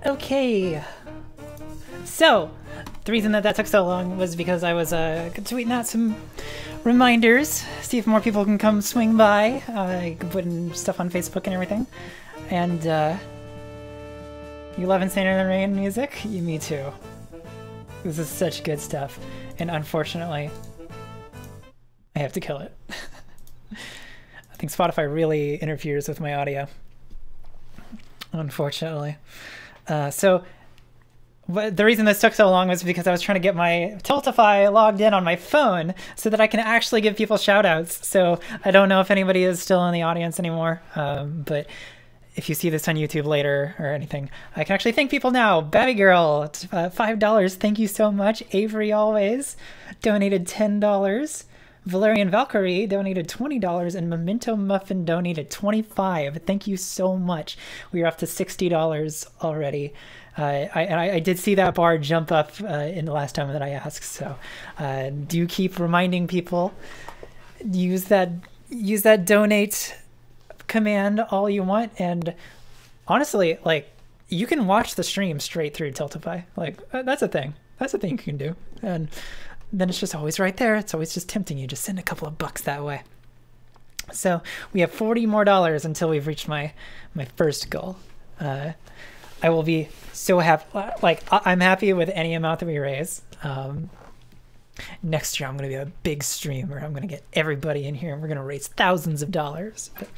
Okay. So, the reason that took so long was because I was tweeting out some reminders, see if more people can come swing by, putting stuff on Facebook and everything. And, you love Insane in the Rain music? Me too. This is such good stuff. And unfortunately, I have to kill it. I think Spotify really interferes with my audio. Unfortunately. So the reason this took so long was because I was trying to get my Tiltify logged in on my phone so that I can actually give people shout outs. So I don't know if anybody is still in the audience anymore, but if you see this on YouTube later or anything, I can actually thank people now. Babby Girl, $5. Thank you so much. Avery Always donated $10. Valerian Valkyrie donated $20, and Memento Muffin donated $25. Thank you so much. We are up to $60 already. I did see that bar jump up in the last time that I asked. So do keep reminding people. Use that donate command all you want, and honestly, like, you can watch the stream straight through Tiltify. Like, that's a thing you can do, and then it's just always right there. It's always just tempting you. Just send a couple of bucks that way. So we have $40 more until we've reached my first goal. I will be so happy. Like, I'm happy with any amount that we raise. Next year I'm going to be a big streamer. I'm going to get everybody in here and we're going to raise thousands of dollars. But,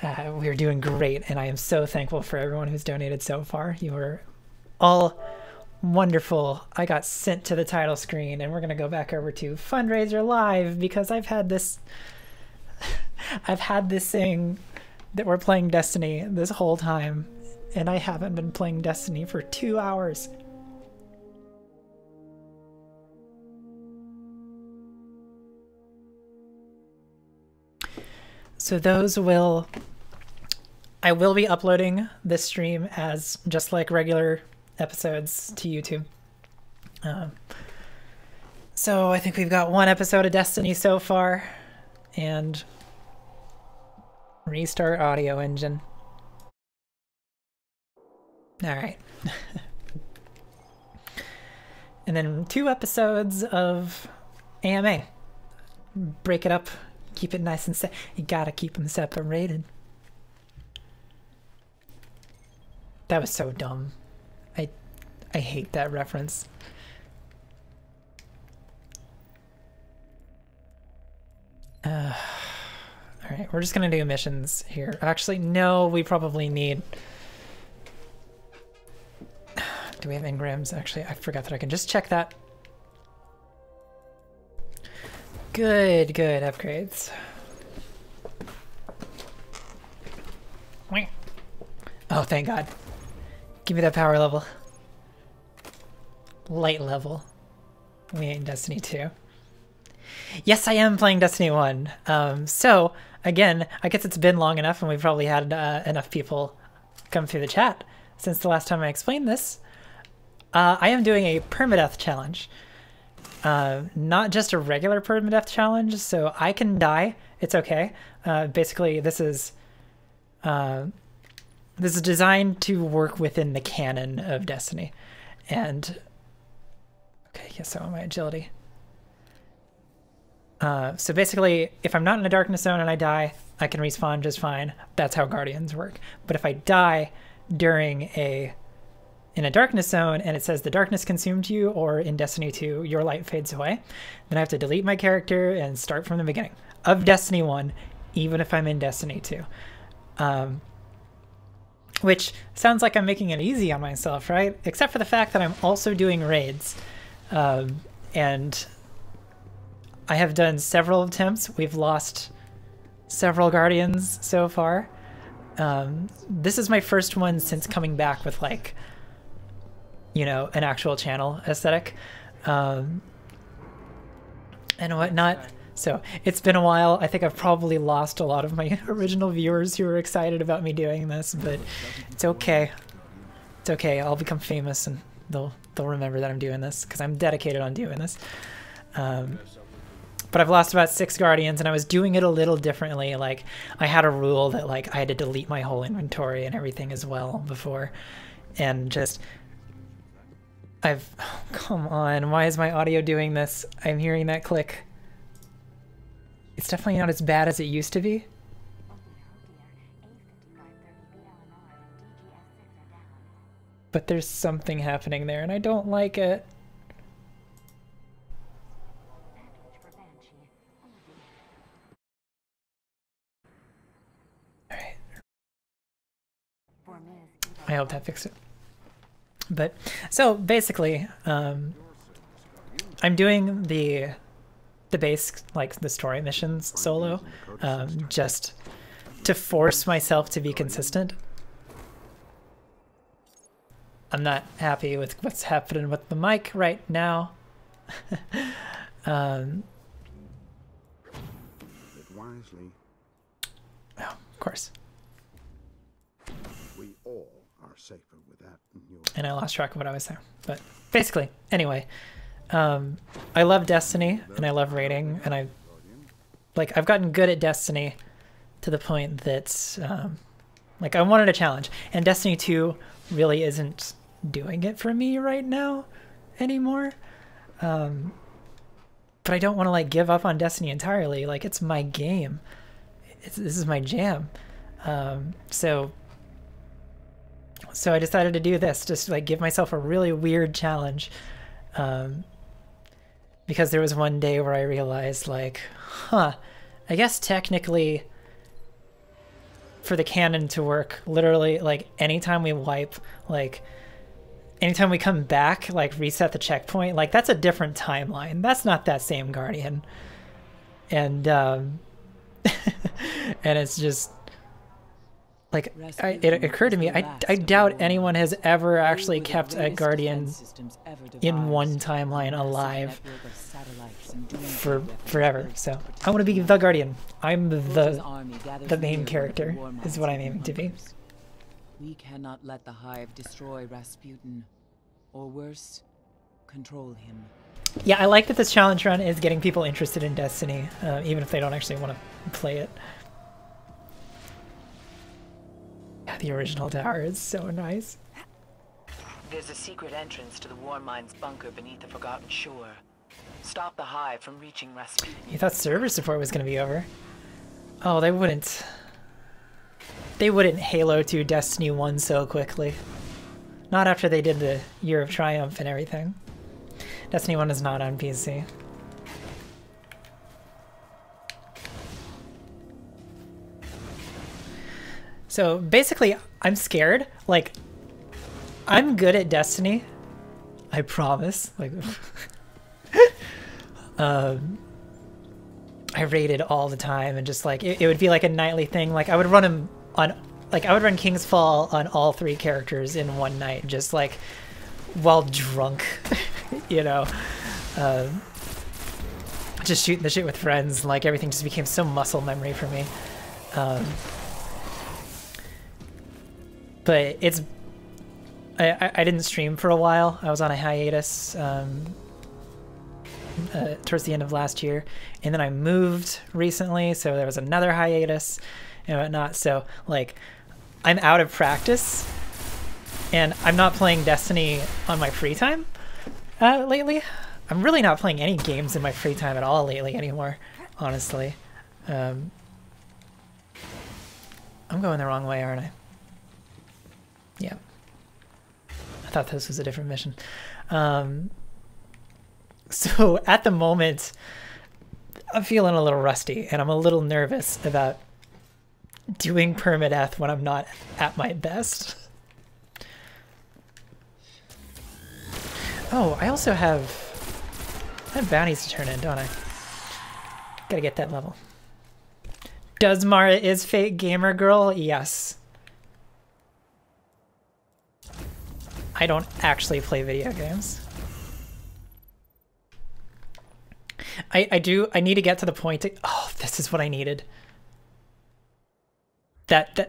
we're doing great, and I am so thankful for everyone who's donated so far. You are all wonderful. I got sent to the title screen, and we're going to go back over to Fundraiser Live because I've had this saying that we're playing Destiny this whole time, and I haven't been playing Destiny for 2 hours. So I will be uploading this stream as just like regular episodes to YouTube. So I think we've got 1 episode of Destiny so far, and restart audio engine. All right. And then 2 episodes of AMA. Break it up. Keep it nice and you gotta keep them separated. That was so dumb. I hate that reference. All right, we're just gonna do missions here. Actually, no, we probably need. Do we have engrams? Actually, I forgot that I can just check that. Good upgrades. Oh, thank God. Give me that power level. Light level. We ain't Destiny 2. Yes, I am playing Destiny 1. So, again, I guess it's been long enough and we've probably had enough people come through the chat since the last time I explained this. I am doing a permadeath challenge. Not just a regular permadeath challenge, so I can die. It's okay. Basically, this is designed to work within the canon of Destiny. And okay, yes, so my agility. So basically, if I'm not in a darkness zone and I die, I can respawn just fine. That's how Guardians work. But if I die during in a darkness zone and it says the darkness consumed you, or in Destiny 2 your light fades away, then I have to delete my character and start from the beginning of Destiny 1, even if I'm in Destiny 2. Which sounds like I'm making it easy on myself, right? Except for the fact that I'm also doing raids. And I have done several attempts. We've lost several Guardians so far. This is my first one since coming back with, like, you know, an actual channel aesthetic and whatnot. So it's been a while. I think I've probably lost a lot of my original viewers who were excited about me doing this, but it's okay. It's okay. I'll become famous and they'll remember that I'm doing this because I'm dedicated on doing this. but I've lost about 6 Guardians, and I was doing it a little differently. Like, I had a rule that like I had to delete my whole inventory and everything as well before, and just oh, come on, why is my audio doing this? I'm hearing that click. It's definitely not as bad as it used to be. But there's something happening there, and I don't like it. Alright. I hope that fixed it. But, so, basically, I'm doing the base, like, the story missions solo, just to force myself to be consistent. I'm not happy with what's happening with the mic right now. Oh, of course. We all are safer with that. And I lost track of what I was saying. But basically, anyway, I love Destiny and I love raiding, and I've gotten good at Destiny to the point that like I wanted a challenge, and Destiny 2 really isn't doing it for me right now anymore. But I don't want to like give up on Destiny entirely. Like, it's my game. This is my jam. So I decided to do this, just like give myself a really weird challenge. Because there was one day where I realized, like, I guess technically for the canon to work, literally, like, anytime we wipe, like, anytime we come back, like, reset the checkpoint, like, that's a different timeline. That's not that same Guardian. And, and it's just, like, it occurred to me, I doubt anyone has ever actually kept a Guardian in one timeline alive for forever. So I want to be the Guardian. I'm the main character is what I'm aiming to be. We cannot let the Hive destroy Rasputin, or worse, control him. Yeah, I like that this challenge run is getting people interested in Destiny, even if they don't actually want to play it. Yeah, the original tower is so nice. There's a secret entrance to the Warmind's bunker beneath the Forgotten Shore. Stop the Hive from reaching Rasputin. You thought server support was going to be over. Oh, they wouldn't. They wouldn't Halo 2 Destiny 1 so quickly. Not after they did the Year of Triumph and everything. Destiny 1 is not on PC. So basically, I'm scared. Like, I'm good at Destiny. I promise. Like, I raided all the time, and just like it would be like a nightly thing. Like I would run him on, like I would run King's Fall on all 3 characters in one night, just like while drunk, you know, just shooting the shit with friends. Like everything just became so muscle memory for me. But it's, I didn't stream for a while. I was on a hiatus towards the end of last year, and then I moved recently, so there was another hiatus and whatnot. So like, I'm out of practice, and I'm not playing Destiny on my free time lately. I'm really not playing any games in my free time at all lately anymore, honestly. I'm going the wrong way, aren't I? Yeah. I thought this was a different mission. So at the moment, I'm feeling a little rusty, and I'm a little nervous about doing permadeath when I'm not at my best. Oh, I also have bounties to turn in, don't I? Gotta get that level. Does Mara is fake gamer girl? Yes. I don't actually play video games. I need to get to the point to, oh, this is what I needed. The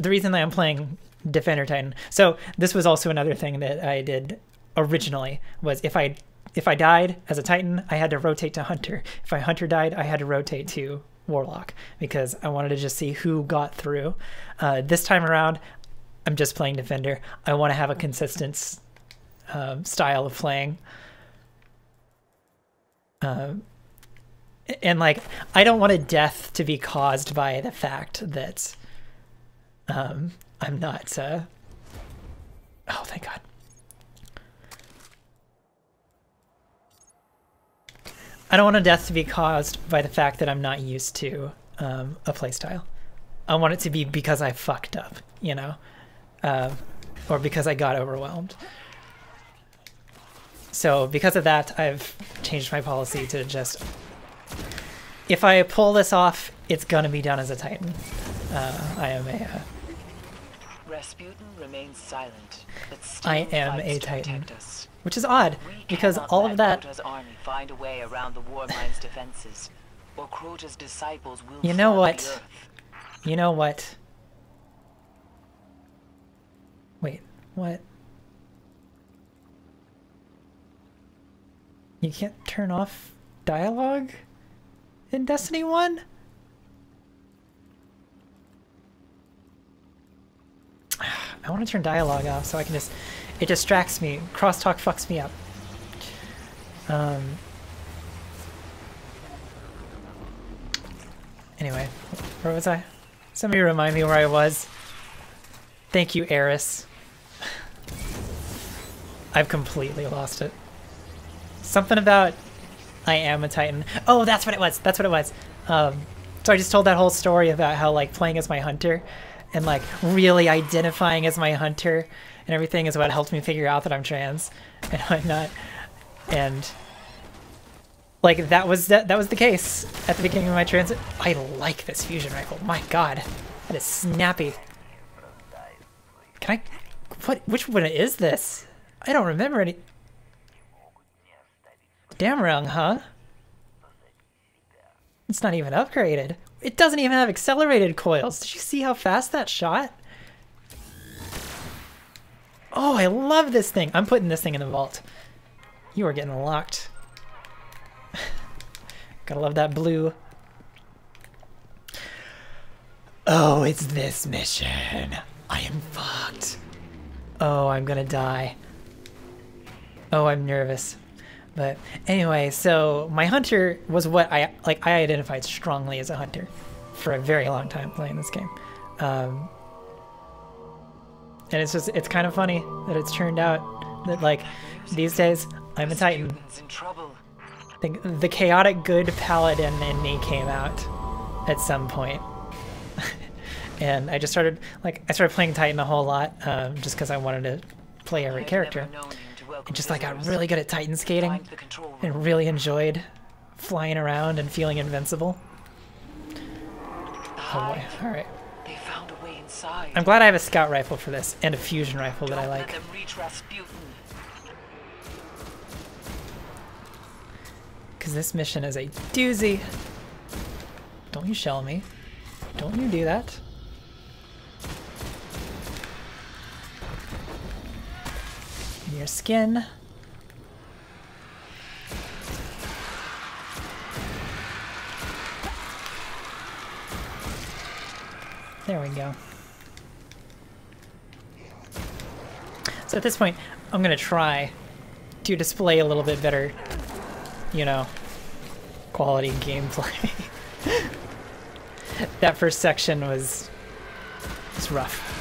reason that I'm playing Defender Titan. So this was also another thing that I did originally, was if I if I died as a Titan, I had to rotate to Hunter. If my Hunter died, I had to rotate to Warlock because I wanted to just see who got through. This time around, I'm just playing Defender. I want to have a consistent style of playing. And like, I don't want a death to be caused by the fact that I'm not... oh, thank God. I don't want a death to be caused by the fact that I'm not used to a playstyle. I want it to be because I fucked up, you know? Or because I got overwhelmed. So because of that, I've changed my policy to just... If I pull this off, it's gonna be done as a Titan. I am a... Rasputin remains silent, but I am a Titan. Which is odd, because all of that... Crota's army find a way around the Warmind's defenses, or Crota's disciples will You know flood the what? earth. You know what? Wait, what? You can't turn off dialogue in Destiny 1? I want to turn dialogue off so I can just... It distracts me. Crosstalk fucks me up. Anyway, where was I? Somebody remind me where I was. Thank you, Eris. I've completely lost it. Something about I am a Titan. Oh, that's what it was. That's what it was. So I just told that whole story about how like playing as my hunter and like really identifying as my hunter and everything is what helped me figure out that I'm trans and whatnot. And like that was the case at the beginning of my transit. I like this fusion rifle. My God, that is snappy. Can I? Which one is this? I don't remember any. Damn wrong, huh? It's not even upgraded. It doesn't even have accelerated coils. Did you see how fast that shot? Oh, I love this thing. I'm putting this thing in the vault. You are getting locked. Gotta love that blue. Oh, it's this mission. I am fucked. Oh, I'm gonna die. Oh, I'm nervous. But anyway, so my hunter was what I identified strongly as a hunter for a very long time playing this game. And it's kind of funny that it's turned out that like these days I'm a Titan. The chaotic good paladin in me came out at some point. And I just started playing Titan a whole lot just because I wanted to play every character. And just like got really good at Titan skating and really enjoyed flying around and feeling invincible. Oh boy, alright. They found a way inside. I'm glad I have a scout rifle for this and a fusion rifle that I like. Let them reach Rasputin. Because this mission is a doozy. Don't you shell me. Don't you do that. In your skin. There we go. So at this point, I'm gonna try to display a little bit better, you know, quality gameplay. That first section was rough.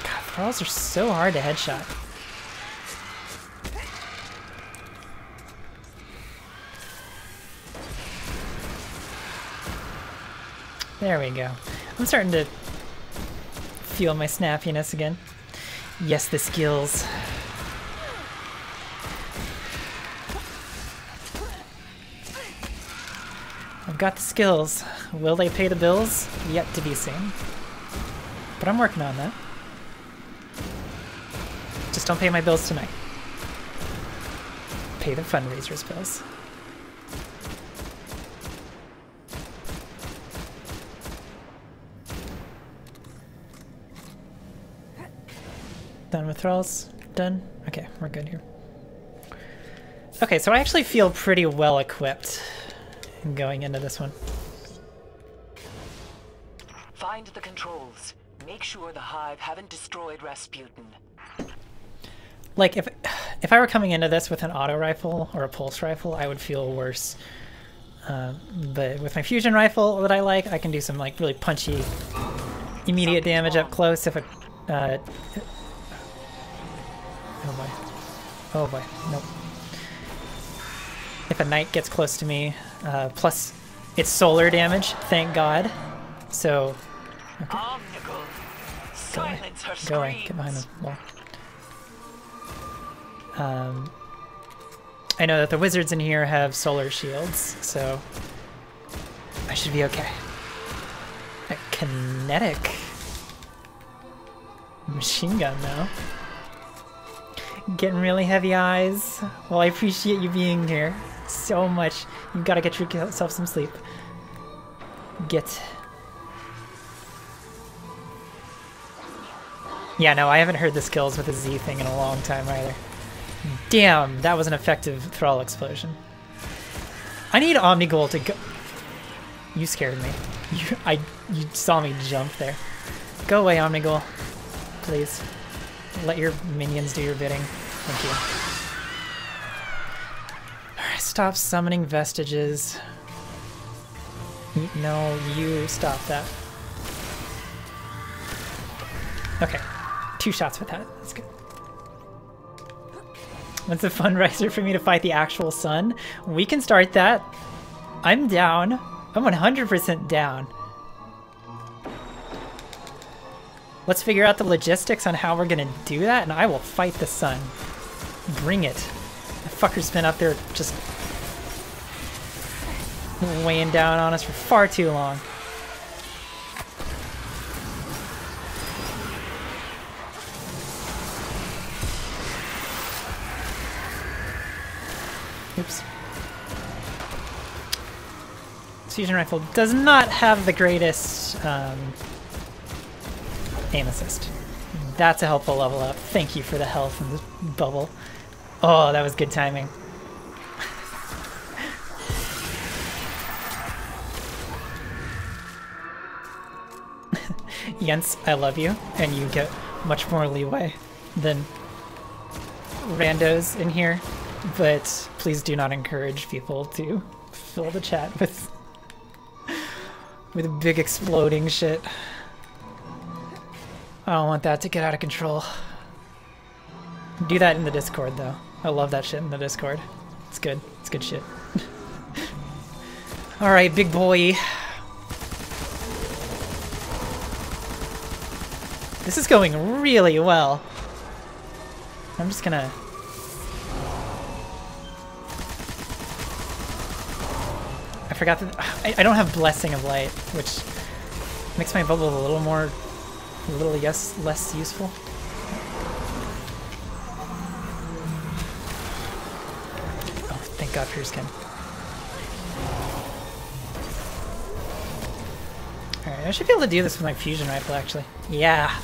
God, thralls are so hard to headshot. There we go. I'm starting to feel my snappiness again. Yes, the skills. I've got the skills. Will they pay the bills? Yet to be seen. But I'm working on that. Just don't pay my bills tonight. Pay the fundraisers' bills. Done with thralls? Done? Okay, we're good here. Okay, so I actually feel pretty well equipped going into this one. Find the controls. Make sure the Hive haven't destroyed Rasputin. Like, if I were coming into this with an auto rifle or a pulse rifle, I would feel worse. But with my fusion rifle that I like, I can do some like really punchy, immediate damage up close if it... oh boy. Oh boy. Nope. If a knight gets close to me, plus it's solar damage, thank God. So... Okay. Silence her Go away. screams. Get behind the wall. I know that the wizards in here have solar shields, so I should be okay. A kinetic machine gun, though. Getting really heavy eyes. Well, I appreciate you being here so much. You've got to get yourself some sleep. Yeah, no, I haven't heard the skills with the Z thing in a long time either. Damn, that was an effective thrall explosion. I need Omnigul to go... You scared me. You saw me jump there. Go away, Omnigul. Please. Let your minions do your bidding. Thank you. Alright, stop summoning vestiges. No, you stop that. Okay. 2 shots with that. That's good. What's a fundraiser for me to fight the actual sun? We can start that. I'm down. I'm 100% down. Let's figure out the logistics on how we're gonna do that, and I will fight the sun. Bring it. The fucker's been up there just weighing down on us for far too long. Oops. Fusion rifle does not have the greatest aim assist. That's a helpful level up. Thank you for the health in the bubble. Oh, that was good timing. Jens, I love you, and you get much more leeway than randos in here. But please do not encourage people to fill the chat with big exploding shit. I don't want that to get out of control. Do that in the Discord, though. I love that shit in the Discord. It's good. It's good shit. Alright, big boy. This is going really well. I'm just gonna... I forgot that I don't have Blessing of Light, which makes my bubble a little less useful. Oh, thank God for your skin. Alright, I should be able to do this with my fusion rifle, actually. Yeah.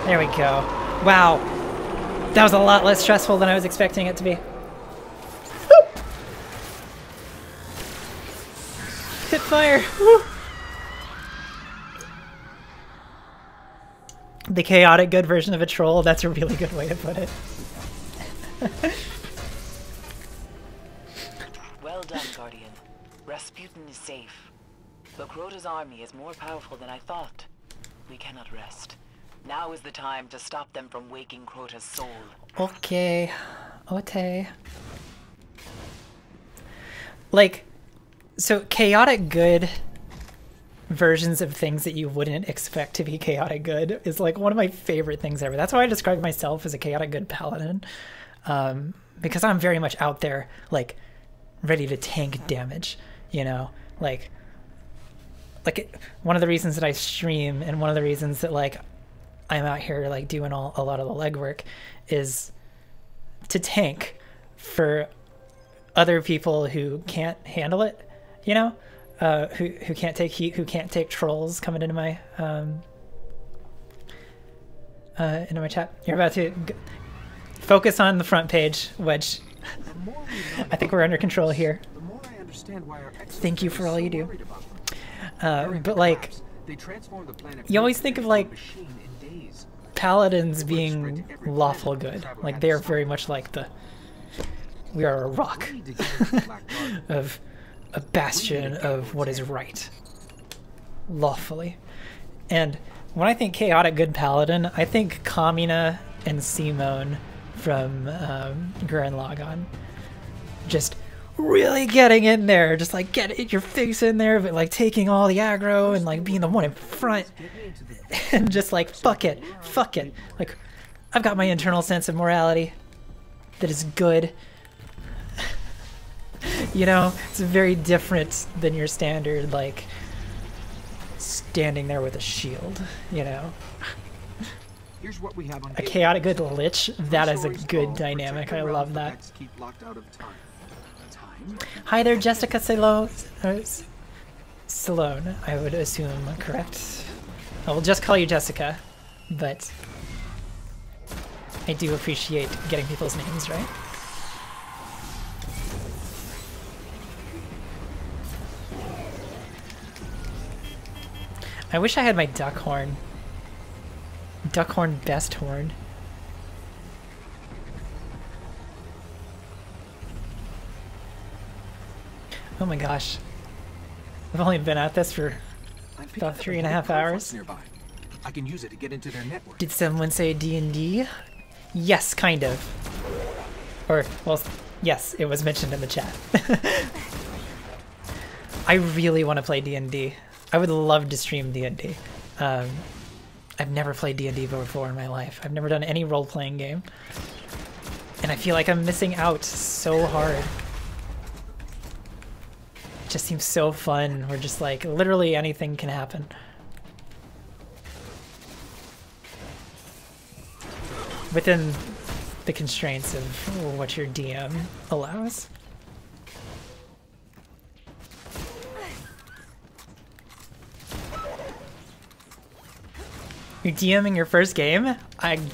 There we go. Wow. That was a lot less stressful than I was expecting it to be. Hit fire! Woo. The chaotic good version of a troll, that's a really good way to put it. Well done, Guardian. Rasputin is safe. But Crota's army is more powerful than I thought. We cannot rest. Now is the time to stop them from waking Crota's soul. Okay. Okay. Like... So, chaotic good versions of things that you wouldn't expect to be chaotic good is like one of my favorite things ever. That's why I describe myself as a chaotic good paladin. Because I'm very much out there, like, ready to tank damage, you know? Like one of the reasons that I stream and one of the reasons that, like, I'm out here, like, doing a lot of the legwork is to tank for other people who can't handle it. You know, who can't take heat, who can't take trolls coming into my chat. You're about to focus on the front page, Wedge. more we learn I think we're under control here. the more I understand why our Thank you for all you do. worried about them. During But the like, collapse, they transformed the planet you always Earth think of into a like machine in days. paladins being lawful good. Like they're very much like the we are a rock We need to get into the Black Garden. of a bastion of what is right, lawfully. And when I think chaotic good paladin, I think Kamina and Simone from Gurren Lagann. Just really getting in there, just like get your face in there, but like taking all the aggro and like being the one in front and just like fuck it. Like I've got my internal sense of morality that is good. You know, it's very different than your standard like standing there with a shield, you know. Here's what we have on A chaotic good lich, that is a good dynamic. I love that. Keep locked out of time. Hi there, Jessica Salone, I would assume, correct? I will just call you Jessica, but I do appreciate getting people's names right. I wish I had my duck horn. Duck horn best horn. Oh my gosh. I've only been at this for about 3.5 hours. Nearby. I can use it to get into their network. Did someone say D&D? Yes, kind of. Or, well, yes, it was mentioned in the chat. I really want to play D&D. I would love to stream D&D. I've never played D&D before in my life. I've never done any role-playing game. And I feel like I'm missing out so hard. It just seems so fun. Where just like, literally anything can happen. Within the constraints of what your DM allows. You're DMing your first game?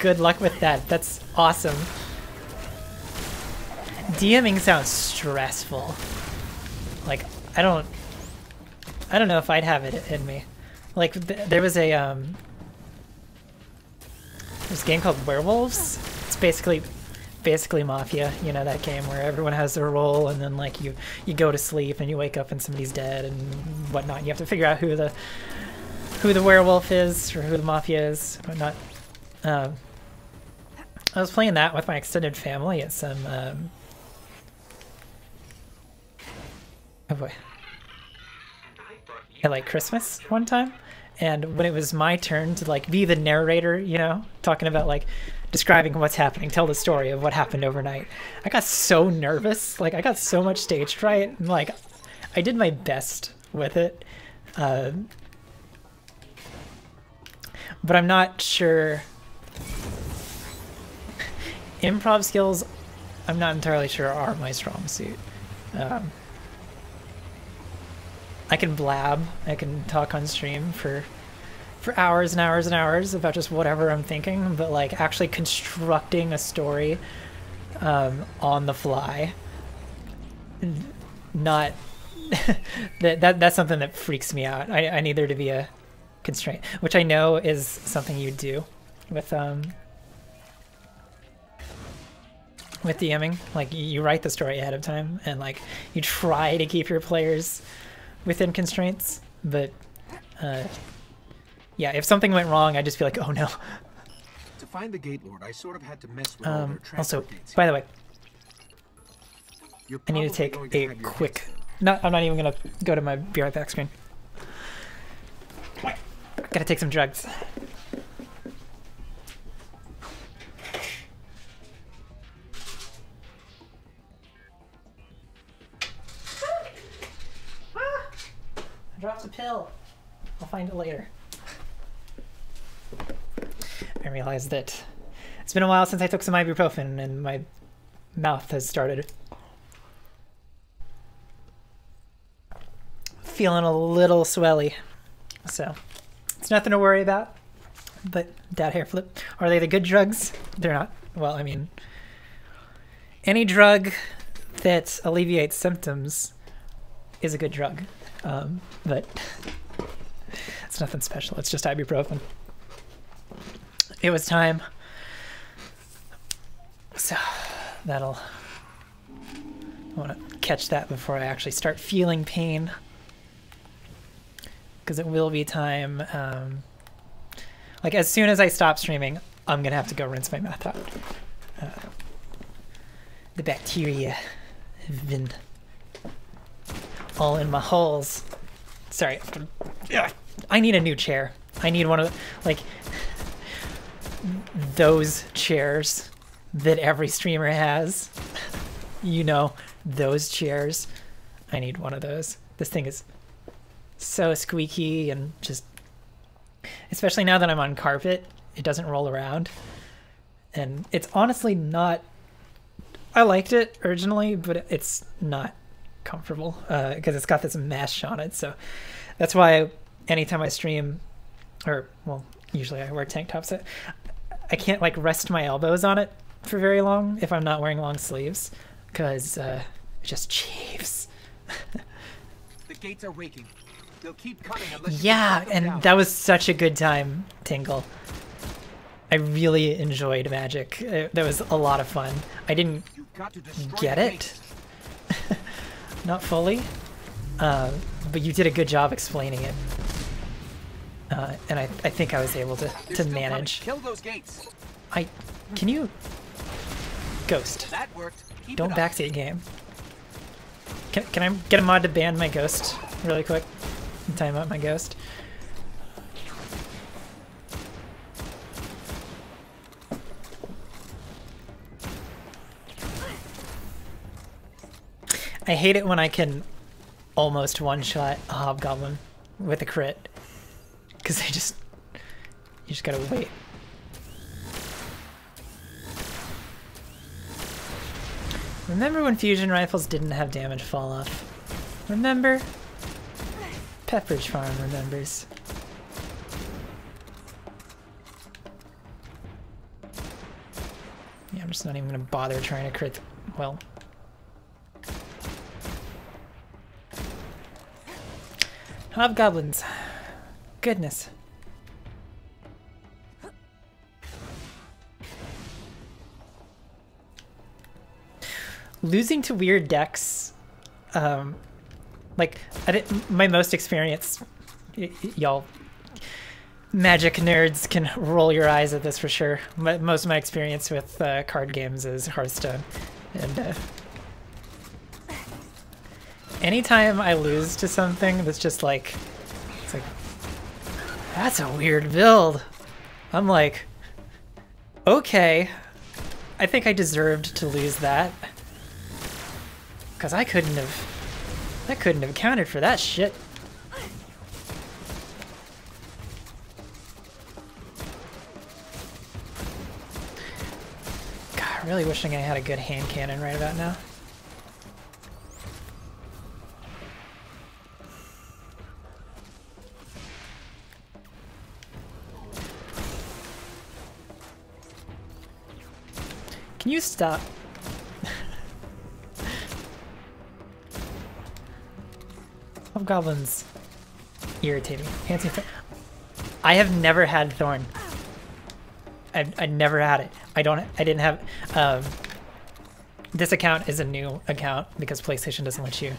Good luck with that. That's awesome. DMing sounds stressful. Like, I don't know if I'd have it in me. Like, there was a, this game called Werewolves. It's basically Mafia, you know, that game where everyone has their role and then like you go to sleep and you wake up and somebody's dead and whatnot. And you have to figure out who the werewolf is or who the mafia is, whatnot. I was playing that with my extended family at some oh boy. At like Christmas one time. And when it was my turn to like be the narrator, you know, talking about like describing what's happening, tell the story of what happened overnight, I got so nervous. Like I got so much stage fright. And like I did my best with it. But I'm not sure. Improv skills, I'm not entirely sure are my strong suit. I can blab, I can talk on stream for hours and hours and hours about just whatever I'm thinking, but like actually constructing a story on the fly, not that's something that freaks me out. I need there to be a constraint, which I know is something you do with DMing. Like you write the story ahead of time and like you try to keep your players within constraints, but yeah, if something went wrong, I'd just be like, oh no. To find the Gate Lord, I sort of had to mess with all their also, transport gates. by the way, You're I need to probably take going to a have your quick. guess. No, I'm not even gonna go to my be right back screen. Gotta take some drugs. I dropped a pill. I'll find it later. I realized that it's been a while since I took some ibuprofen and my mouth has started feeling a little swelly. So it's nothing to worry about. But that hair flip. Are they the good drugs? They're not. Well, I mean, any drug that alleviates symptoms is a good drug, but it's nothing special. It's just ibuprofen. It was time. So that'll... I want to catch that before I actually start feeling pain. Because it will be time. Like, as soon as I stop streaming, I'm going to have to go rinse my mouth out. The bacteria have been all in my holes. Sorry. I need a new chair. I need one of the, like, those chairs that every streamer has. You know, those chairs. I need one of those. This thing is so squeaky and just, especially now that I'm on carpet, it doesn't roll around. And it's honestly not, I liked it originally, but it's not comfortable because it's got this mesh on it. So that's why anytime I stream, or well, usually I wear tank tops, I can't like rest my elbows on it for very long if I'm not wearing long sleeves, because it just chafes. The gates are waking. They'll keep coming unless Yeah, you them and down. that was such a good time, Tingle. I really enjoyed Magic. That was a lot of fun. I didn't You've got to destroy get the it, gates. not fully, but you did a good job explaining it. And I think I was able They're to still coming. manage. Kill those gates. Can you... Ghost. That worked. Keep Don't it up. backseat game. Can I get a mod to ban my Ghost really quick? Time out my Ghost. I hate it when I can almost one-shot a Hobgoblin with a crit. Because you just gotta wait. Remember when fusion rifles didn't have damage fall off? Remember? Pepperidge Farm remembers. Yeah, I'm just not even gonna bother trying to crit. Well. Hobgoblins. Goodness. Losing to weird decks, like my most experience, y'all Magic nerds can roll your eyes at this for sure. Most of my experience with card games is Hearthstone, and anytime I lose to something that's just like, it's like, that's a weird build. I'm like, okay, I think I deserved to lose that. Because I couldn't have counted for that shit. God, really wishing I had a good hand cannon right about now. Can you stop? Hobgoblins irritate me. I have never had Thorn. I never had it. I didn't have. This account is a new account because PlayStation doesn't let you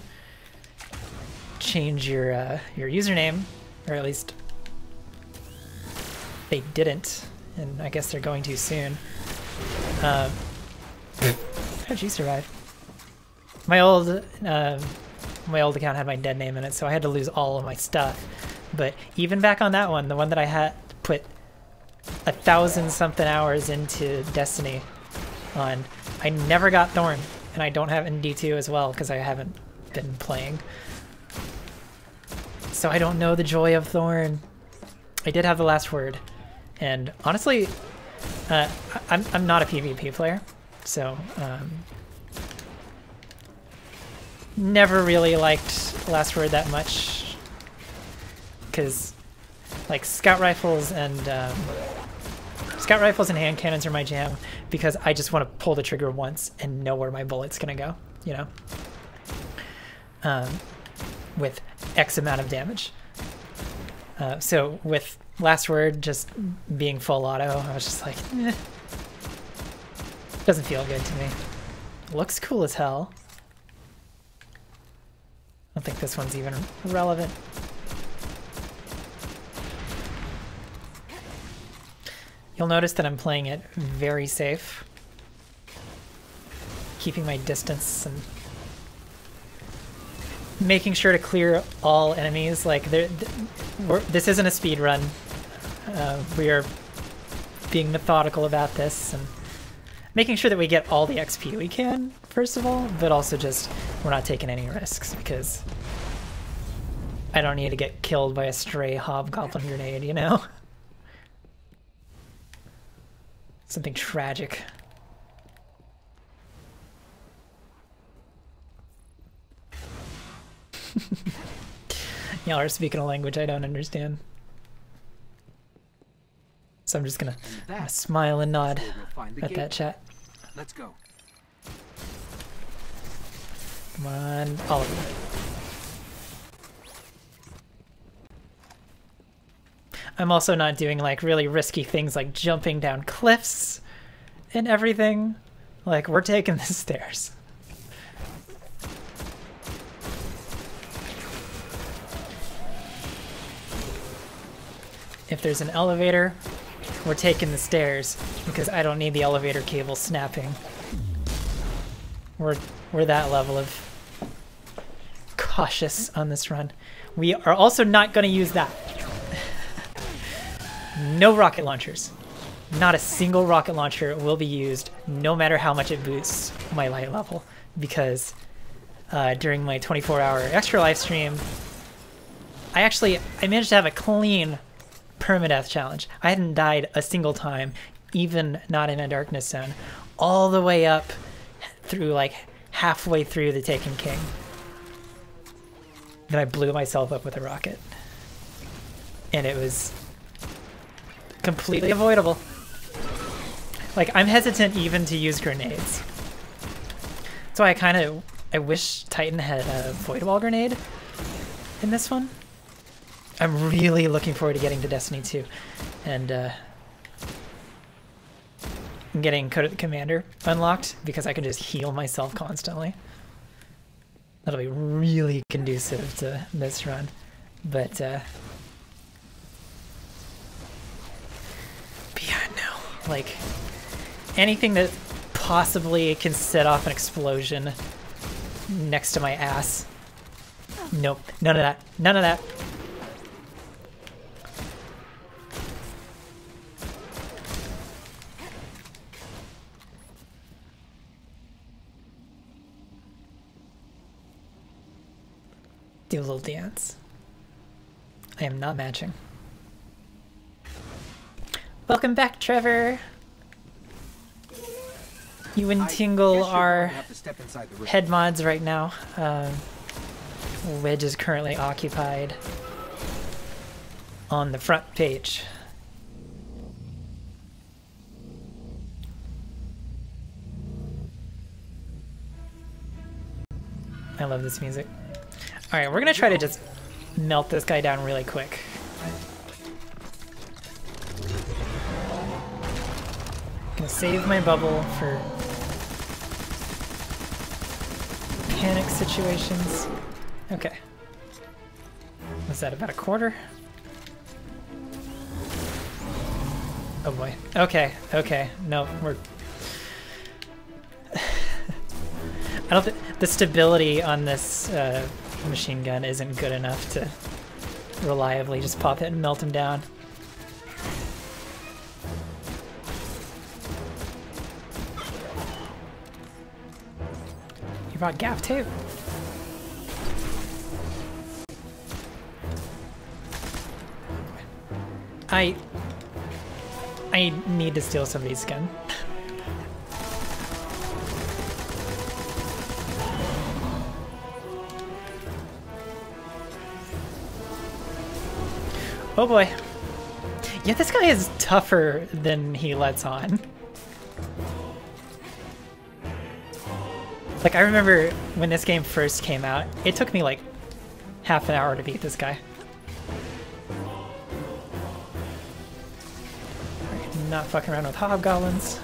change your username, or at least they didn't, and I guess they're going to soon. How'd you survive? My old account had my dead name in it, so I had to lose all of my stuff. But even back on that one, the one that I had put 1,000-something hours into Destiny on, I never got Thorn, and I don't have in D2 as well because I haven't been playing. So I don't know the joy of Thorn. I did have the last word, and honestly, I'm not a PvP player, so never really liked Last Word that much, because like scout rifles and hand cannons are my jam, because I just want to pull the trigger once and know where my bullet's gonna go. you know, with X amount of damage. So with Last Word just being full auto, I was just like, eh. Doesn't feel good to me. Looks cool as hell. I don't think this one's even relevant. You'll notice that I'm playing it very safe. Keeping my distance and making sure to clear all enemies. Like, this isn't a speed run. We are being methodical about this and making sure that we get all the XP we can, first of all, but also just we're not taking any risks because I don't need to get killed by a stray hobgoblin grenade, you know? Something tragic. Y'all are speaking a language I don't understand. So I'm just gonna smile and nod at that chat. Let's go. Come on, all of them. I'm also not doing like really risky things like jumping down cliffs and everything. Like, we're taking the stairs. If there's an elevator, we're taking the stairs because I don't need the elevator cable snapping. We're that level of cautious on this run. We are also not going to use that. No rocket launchers. Not a single rocket launcher will be used, no matter how much it boosts my light level, because during my 24-hour extra live stream, I managed to have a clean permadeath challenge. I hadn't died a single time, even not in a darkness zone, all the way up through like halfway through the Taken King. Then I blew myself up with a rocket. And it was completely avoidable. Like, I'm hesitant even to use grenades. That's why I wish Titan had a void wall grenade in this one. I'm really looking forward to getting to Destiny 2 and getting Code of the Commander unlocked because I can just heal myself constantly. That'll be really conducive to this run. But yeah, no. Like, anything that possibly can set off an explosion next to my ass. Nope. None of that. None of that. Do a little dance. I am not matching. Welcome back, Trevor. You and Tingle are head mods right now. Wedge is currently occupied on the front page. I love this music. Alright, we're gonna try to just melt this guy down really quick. Gonna save my bubble for panic situations. Okay. Was that about a quarter? Oh boy. Okay, okay. No, we're... I don't think... The stability on this machine gun isn't good enough to reliably just pop it and melt him down. You brought gaff tape? I need to steal somebody's skin. Oh boy. Yeah, this guy is tougher than he lets on. Like, I remember when this game first came out, it took me like half an hour to beat this guy. Right, not fucking around with hobgoblins.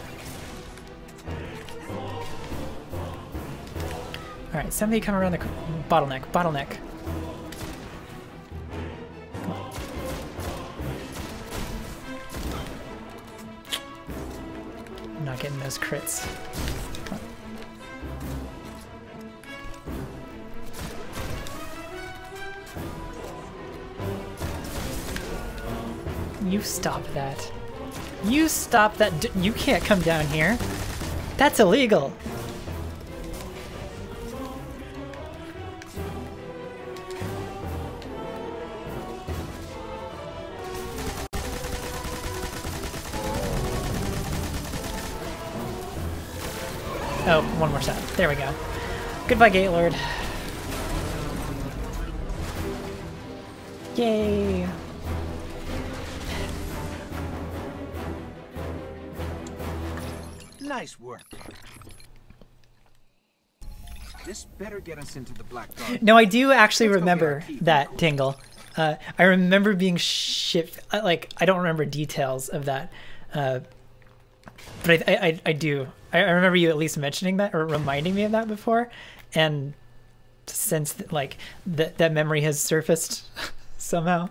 Alright, somebody come around the bottleneck. Bottleneck. Come on. I'm not getting those crits. Come on. You stop that. You stop that. You can't come down here. That's illegal. Oh, one more shot. There we go. Goodbye, Gatelord. Yay! Nice work. This better get us into the Black Garden. No, I do actually remember that, Tingle. I remember being shit. Like, I don't remember details of that. But I do. I remember you at least mentioning that or reminding me of that before, and since like that memory has surfaced somehow.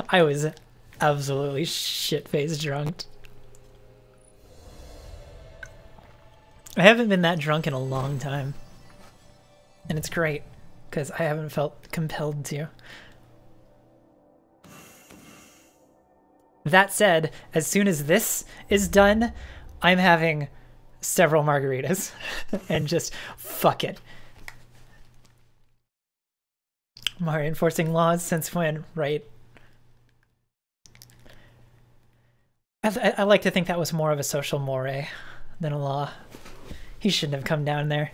I was absolutely shit-faced drunk. I haven't been that drunk in a long time, and it's great because I haven't felt compelled to. That said, as soon as this is done, I'm having several margaritas and just fuck it. Mario enforcing laws since when, right? I like to think that was more of a social moray than a law. He shouldn't have come down there.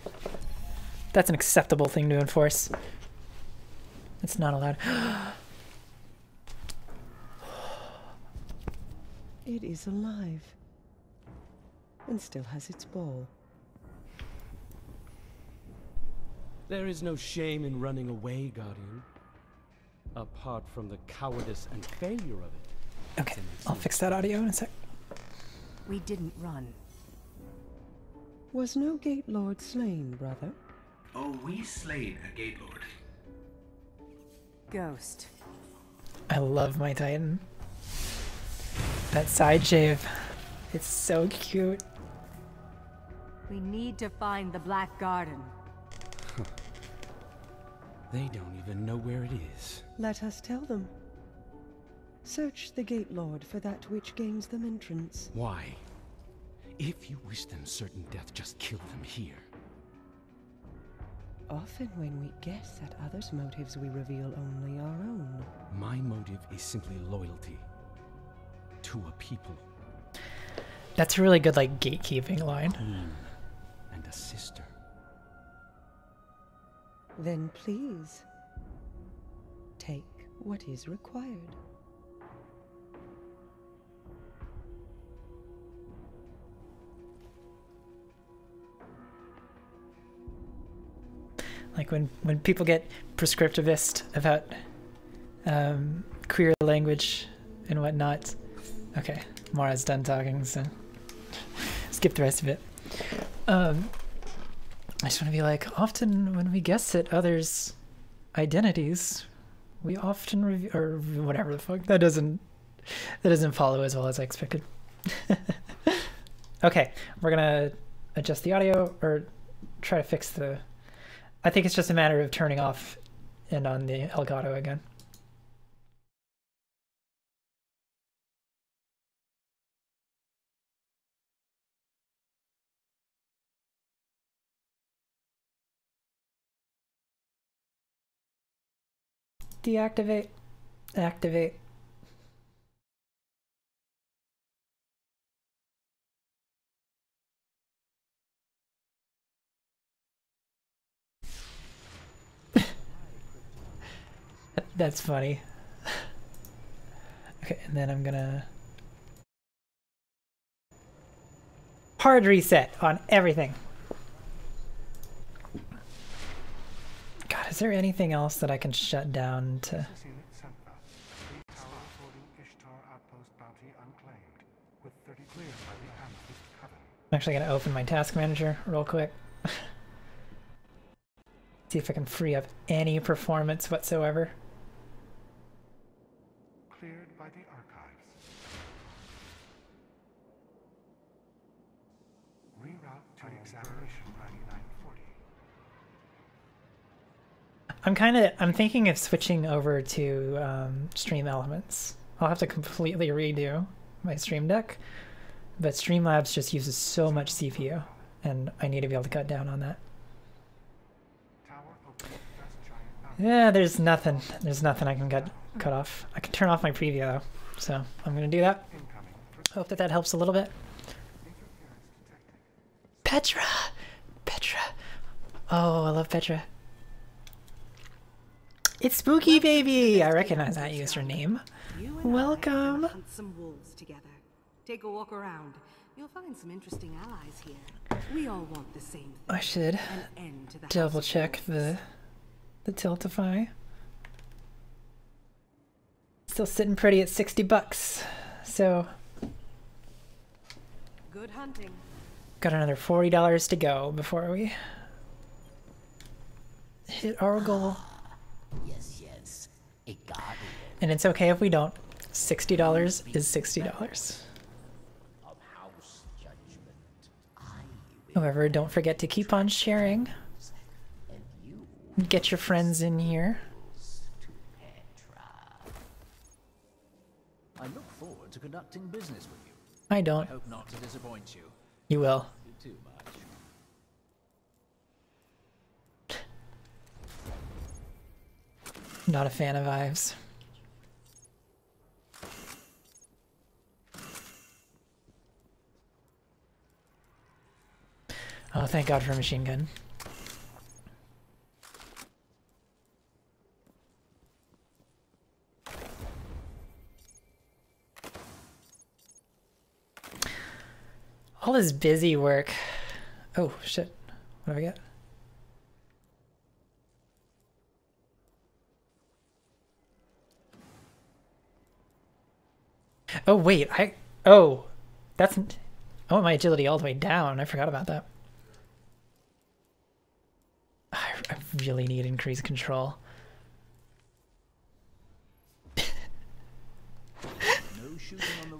That's an acceptable thing to enforce. It's not allowed. It is alive, and still has its ball. There is no shame in running away, Guardian. Apart from the cowardice and failure of it. Okay, I'll fix that audio in a sec. We didn't run. Was no Gate Lord slain, brother? Oh, we slayed a Gate Lord. Ghost. I love my Titan. That side shave. It's so cute. We need to find the Black Garden. They don't even know where it is. Let us tell them. Search the Gate Lord for that which gains them entrance. Why? If you wish them certain death, just kill them here. Often when we guess at others' motives, we reveal only our own. My motive is simply loyalty. To a people. That's a really good, like, gatekeeping line. And a sister. Then please, take what is required. Like when people get prescriptivist about queer language and whatnot. Okay, Mara's done talking, so skip the rest of it. I just want to be like, often when we guess at others' identities, we often or whatever the fuck. That doesn't follow as well as I expected. Okay, we're gonna adjust the audio or try to fix the. I think it's just a matter of turning off and on the Elgato again. Deactivate. Activate. That's funny. Okay, and then I'm gonna Hard reset on everything. God, is there anything else that I can shut down to... I'm actually going to open my task manager real quick. See if I can free up any performance whatsoever. Cleared by the archives. Reroute to examination by 940. I'm thinking of switching over to Stream Elements. I'll have to completely redo my Stream Deck, but Streamlabs just uses so much CPU, and I need to be able to cut down on that. Yeah, there's nothing. There's nothing I can cut off. I can turn off my preview though, so I'm gonna do that. Hope that that helps a little bit. Petra, Petra. Oh, I love Petra. It's Spooky Baby. I recognize that username. Welcome. Hunt some wolves together. Take a walk around. You'll find some interesting allies here. We all want the same thing. I should double check the Tiltify. Still sitting pretty at 60 bucks. So good hunting. Got another $40 to go before we hit our goal. Yes, yes. A guardian. And it's okay if we don't. $60 is $60. Of house judgment. However, don't forget to keep on sharing. Get your friends in here. I look forward to conducting business with you. I don't. I hope not to disappoint you. You will. Too much. Not a fan of Ives. Oh, thank God for a machine gun. All this busy work. Oh, shit. What do I get? Oh, wait. Oh, that's... I want my agility all the way down. I forgot about that. I really need increased control.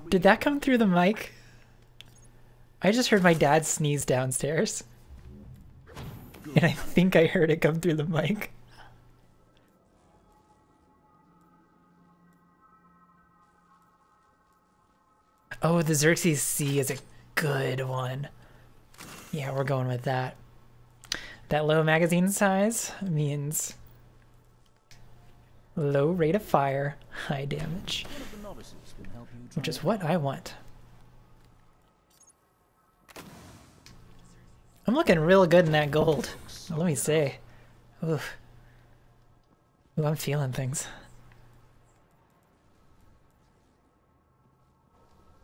Did that come through the mic? I just heard my dad sneeze downstairs. And I think I heard it come through the mic. Oh, the Xerxes C is a good one. Yeah, we're going with that. That low magazine size means low rate of fire, high damage. Which is what I want. I'm looking real good in that gold. Let me say. Oof. Ooh, I'm feeling things.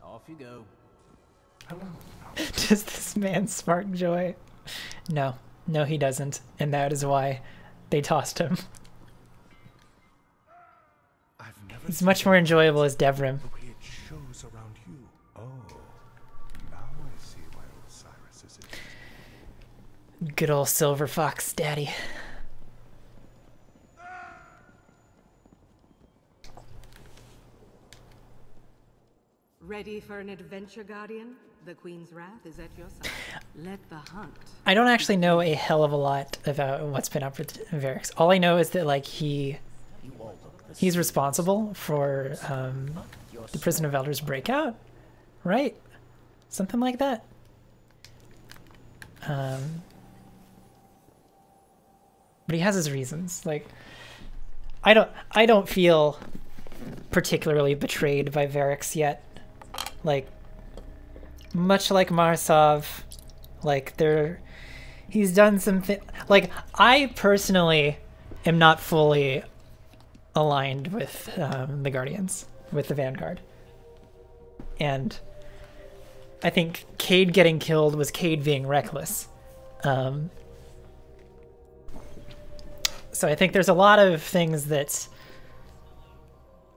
Off you go. Does this man spark joy? No. No, he doesn't. And that is why they tossed him. He's much more enjoyable as Devrim. The way it shows around you. Oh, now I see why Osiris is it. Good old Silver Fox Daddy. Ready for an adventure, Guardian? The Queen's wrath is at your side. Let the hunt. I don't actually know a hell of a lot about what's been up with Varix. All I know is that like he's responsible for the Prison of Elders breakout, right? Something like that. But he has his reasons. Like, I don't feel particularly betrayed by Varix yet. Like, much like Marsov, like he's done something. Like, I personally am not fully aligned with the Guardians, with the Vanguard, and I think Cade getting killed was Cade being reckless. So I think there's a lot of things that,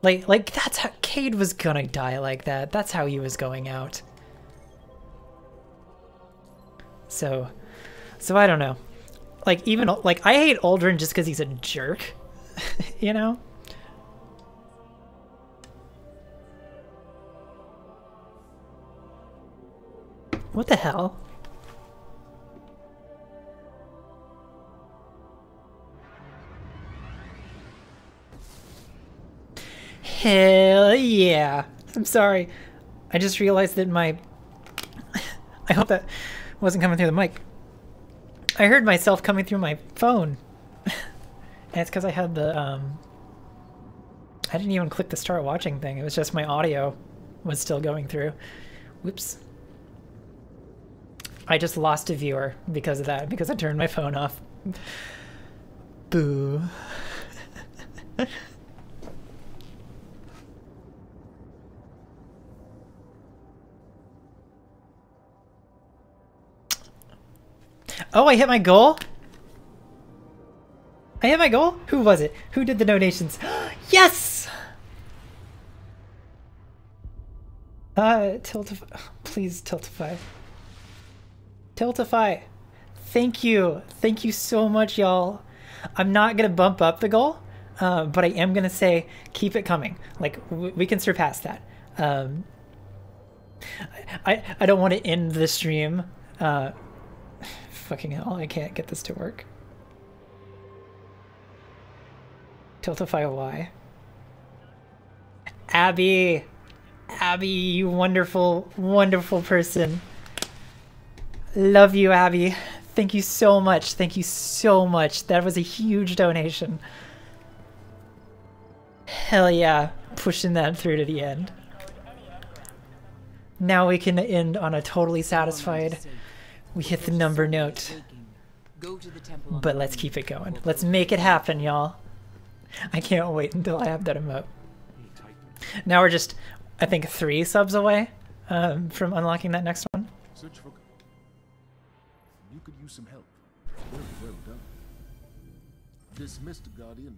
like that's how Cade was gonna die like that. That's how he was going out. So I don't know. Like even like I hate Aldrin just because he's a jerk, you know. What the hell? Hell yeah. I'm sorry. I just realized that my... I hope that wasn't coming through the mic. I heard myself coming through my phone. And it's because I had the... I didn't even click the start watching thing. It was just my audio was still going through. Whoops. I just lost a viewer because of that, because I turned my phone off. Boo. Oh, I hit my goal? I hit my goal? Who was it? Who did the donations? Yes! Tiltify. Please, Tiltify. Tiltify. Thank you. Thank you so much, y'all. I'm not going to bump up the goal, but I am going to say keep it coming. Like, we can surpass that. I don't want to end the stream. Fucking hell, I can't get this to work. Tiltify Y. Abby! Abby, you wonderful, wonderful person. Love you, Abby. Thank you so much. Thank you so much. That was a huge donation. Hell yeah. Pushing that through to the end. Now we can end on a totally satisfied... We hit the number note. But let's keep it going. Let's make it happen, y'all. I can't wait until I have that emote. Now we're just, I think, 3 subs away from unlocking that next one. Search for... You could use some help. Very well done. Dismissed, Guardian.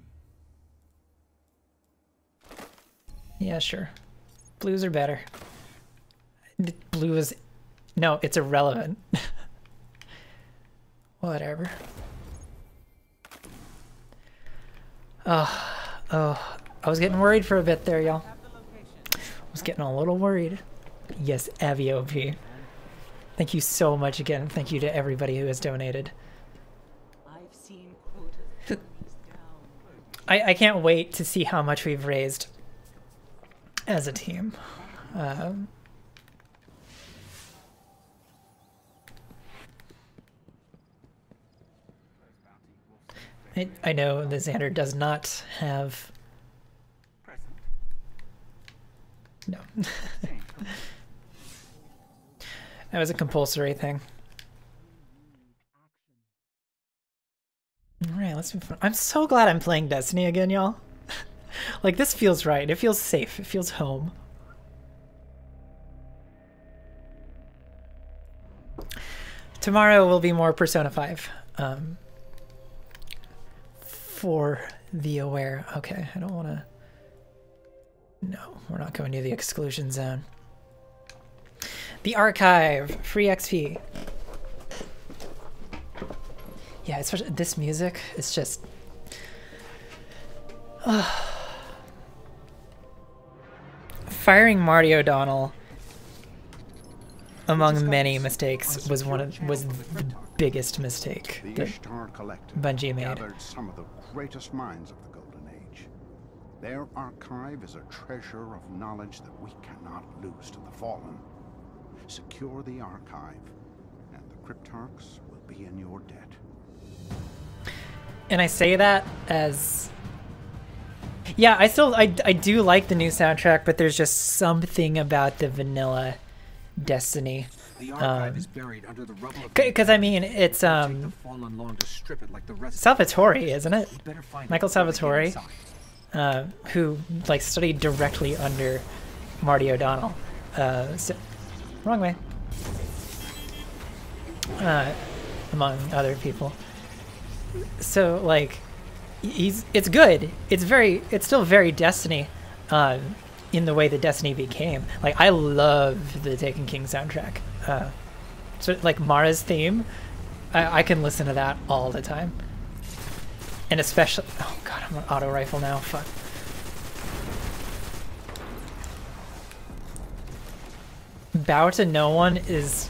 Yeah, sure. Blues are better. Blue is... No, it's irrelevant. Whatever. Oh, I was getting worried for a bit there, y'all. I was getting a little worried. Yes, AviOP. Thank you so much again. Thank you to everybody who has donated. I can't wait to see how much we've raised as a team. I know the Xander does not have... No. That was a compulsory thing. Alright, let's move on. I'm so glad I'm playing Destiny again, y'all. Like, this feels right. It feels safe. It feels home. Tomorrow will be more Persona 5. For the aware. Okay, I don't want to... No, we're not going to the exclusion zone. The archive! Free XP. Yeah, especially this music is just... Firing Marty O'Donnell, among many mistakes, was the biggest mistake that Bungie made. Some of the greatest minds of the Golden Age. Their archive is a treasure of knowledge that we cannot lose to the Fallen. Secure the archive, and the Cryptarchs will be in your debt. And I say that as... Yeah, I do like the new soundtrack, but there's just something about the vanilla Destiny. The archive is buried under the rubble of... Because, I mean, it's, Salvatore, isn't it? Michael Salvatore, who, like, studied directly under Marty O'Donnell. Wrong way. among other people. So like, it's good. It's still very Destiny, in the way that Destiny became. Like, I love the Taken King soundtrack. So like Mara's theme, I can listen to that all the time. And especially, oh god, I'm on auto rifle now. Fuck. Bow to No One is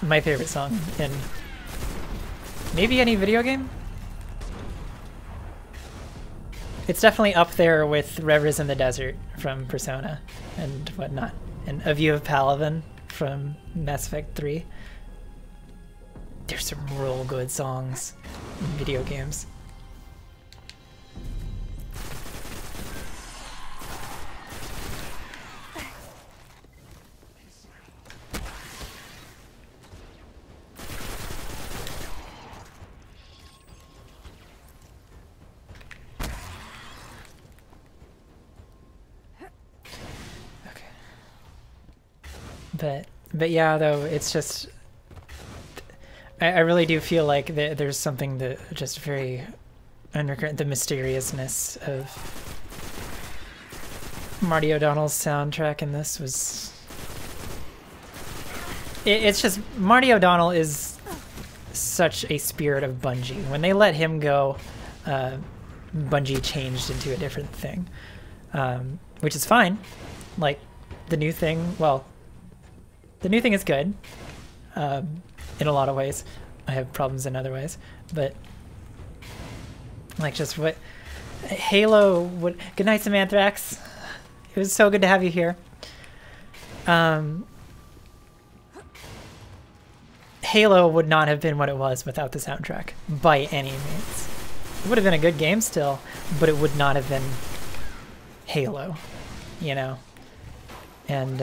my favorite song in maybe any video game. It's definitely up there with Revers in the Desert from Persona and whatnot, and A View of Paladin from Mass Effect 3. There's some real good songs in video games. But yeah, though, it's just, I really do feel like there's something that just very undercurrent, the mysteriousness of Marty O'Donnell's soundtrack in this was, it's just, Marty O'Donnell is such a spirit of Bungie. When they let him go, Bungie changed into a different thing, which is fine. Like, the new thing, well, the new thing is good, in a lot of ways. I have problems in other ways, but like just what Halo would. Good night, Samanthrax. It was so good to have you here. Halo would not have been what it was without the soundtrack by any means. It would have been a good game still, but it would not have been Halo, you know. And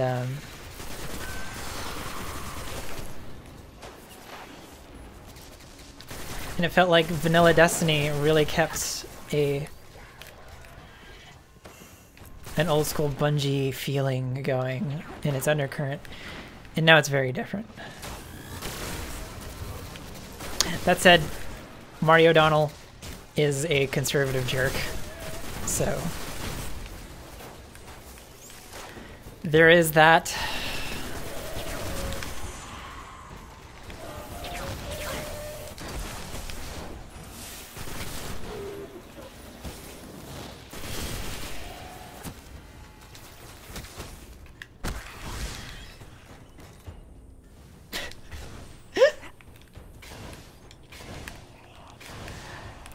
it felt like Vanilla Destiny really kept an old school Bungie feeling going in its undercurrent, and now it's very different. That said, Marty O'Donnell is a conservative jerk, so there is that.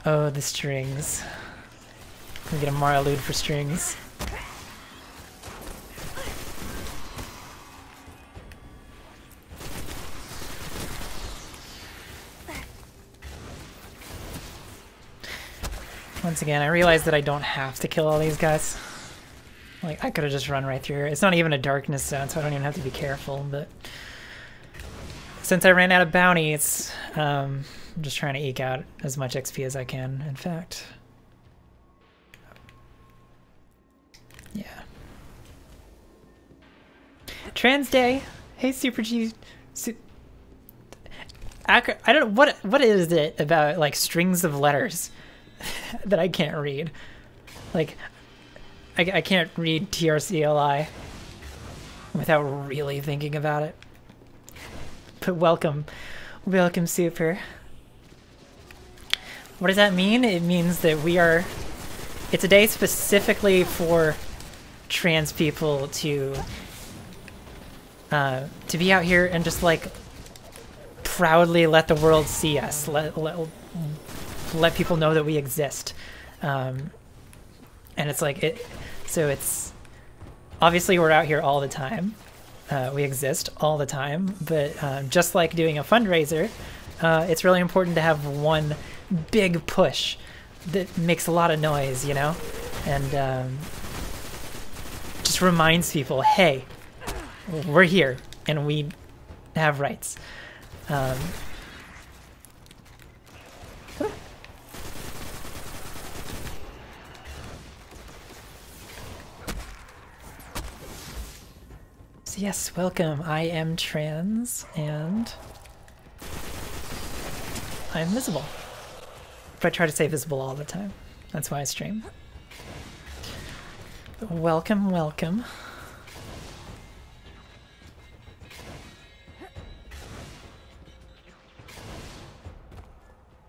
Oh, the strings. Can we get a Marlude for strings? Once again, I realize that I don't have to kill all these guys. Like, I could have just run right through here. It's not even a darkness zone, so I don't even have to be careful, but since I ran out of bounty, it's I'm just trying to eke out as much XP as I can, in fact. Yeah. Trans Day. Hey, Super G. I don't know, what is it about, like, strings of letters that I can't read? Like, I can't read TRCLI without really thinking about it. But welcome. Welcome, Super. What does that mean? It means that it's a day specifically for trans people to be out here and just, like, proudly let the world see us. Let people know that we exist. And it's like, so it's, obviously we're out here all the time. We exist all the time, but just like doing a fundraiser, it's really important to have one big push that makes a lot of noise, you know? And just reminds people, hey, we're here and we have rights. So yes, welcome. I am trans, and I'm visible. But I try to stay visible all the time. That's why I stream. Welcome, welcome.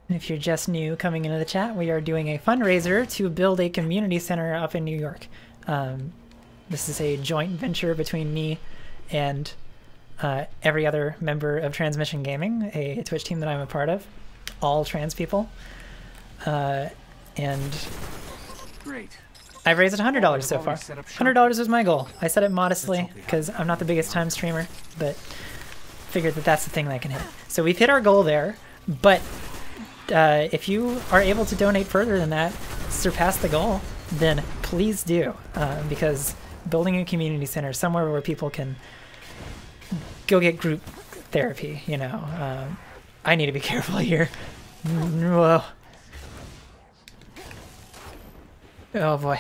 And if you're just new coming into the chat, we are doing a fundraiser to build a community center up in New York. This is a joint venture between me and every other member of Transmission Gaming, a Twitch team that I'm a part of, all trans people. And Great. I've raised $100 so far. $100 was my goal. I set it modestly because I'm not the biggest time streamer, but figured that that's the thing that I can hit. So we've hit our goal there, but if you are able to donate further than that, surpass the goal, then please do, because building a community center, somewhere where people can go get group therapy, you know. I need to be careful here. Whoa. Oh boy.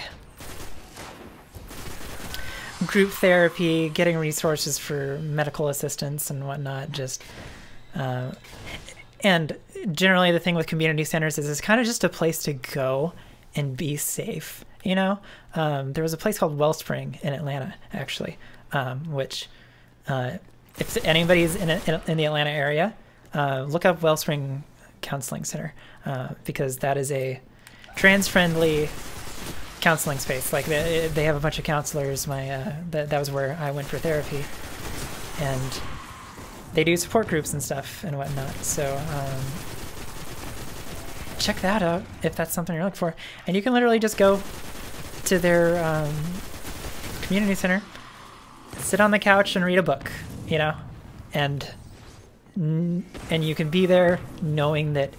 Group therapy, getting resources for medical assistance and whatnot, just and generally the thing with community centers is it's kind of just a place to go and be safe, you know. There was a place called Wellspring in Atlanta, actually, which if anybody's in the Atlanta area, look up Wellspring Counseling Center, because that is a trans-friendly counseling space. Like they have a bunch of counselors. That was where I went for therapy, and they do support groups and stuff and whatnot. So check that out if that's something you're looking for. And you can literally just go to their community center, sit on the couch and read a book, you know, and you can be there knowing that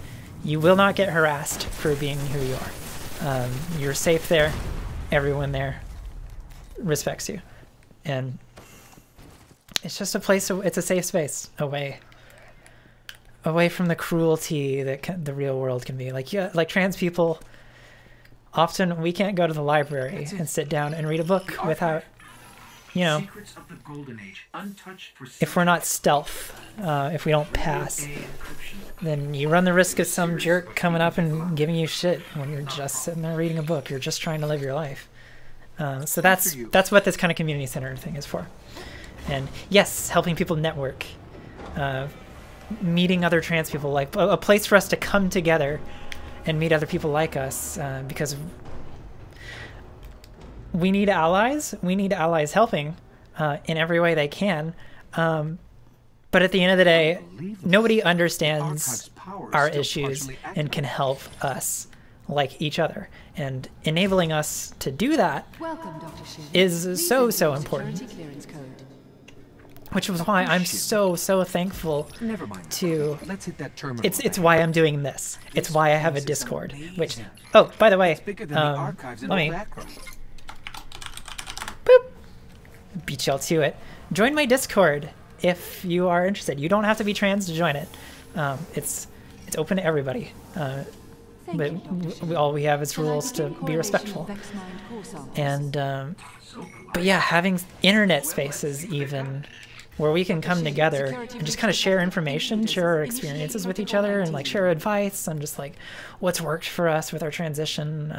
you will not get harassed for being who you are. You're safe there. Everyone there respects you, and it's just a place. It's a safe space away from the cruelty that the real world can be. Like, yeah, like trans people, often we can't go to the library and sit down and read a book without, you know, Secrets of the Golden Age, untouched for if we're not stealth, if we don't pass, then you run the risk of some jerk coming up and giving you shit when you're just sitting there reading a book. You're just trying to live your life. So that's what this kind of community center thing is for. And yes, helping people network, meeting other trans people, like a place for us to come together and meet other people like us, because we need allies. We need allies helping in every way they can. But at the end of the day, nobody understands our issues and can help us like each other. And enabling us to do that is so important. Which is why I'm so thankful to... Let's hit that terminal. It's why I'm doing this. It's why I have a Discord. Which, oh, by the way, let me... Boop! Beat y'all to it. Join my Discord if you are interested. You don't have to be trans to join it. It's open to everybody. But all we have is rules to be respectful. And, but yeah, having internet spaces even where we can come together and just kind of share information, share our experiences with each other, and like share advice on just like what's worked for us with our transition,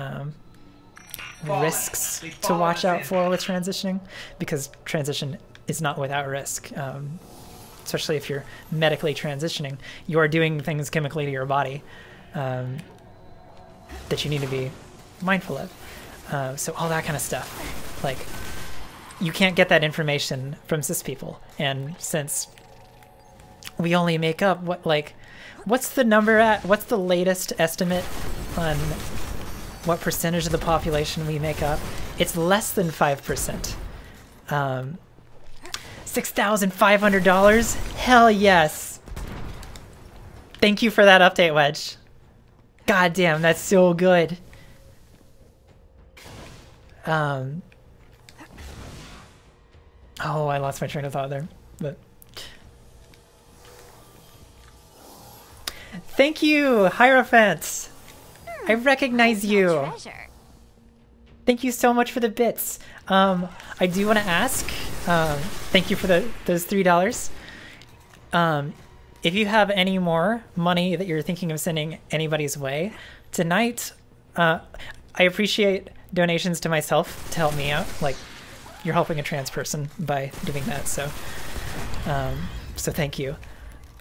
risks to watch out for with transitioning, because transition is not without risk. Especially if you're medically transitioning, you are doing things chemically to your body that you need to be mindful of. So all that kind of stuff, like you can't get that information from cis people, and since we only make up what's the number at? What's the latest estimate on what percentage of the population we make up? It's less than 5%. $6,500? Hell yes. Thank you for that update, Wedge. God damn, that's so good. Oh, I lost my train of thought there. But thank you, Hierophant. I recognize you. Thank you so much for the bits. I do want to ask, thank you for those $3. if you have any more money that you're thinking of sending anybody's way tonight, I appreciate donations to myself to help me out. Like, you're helping a trans person by doing that, so so thank you.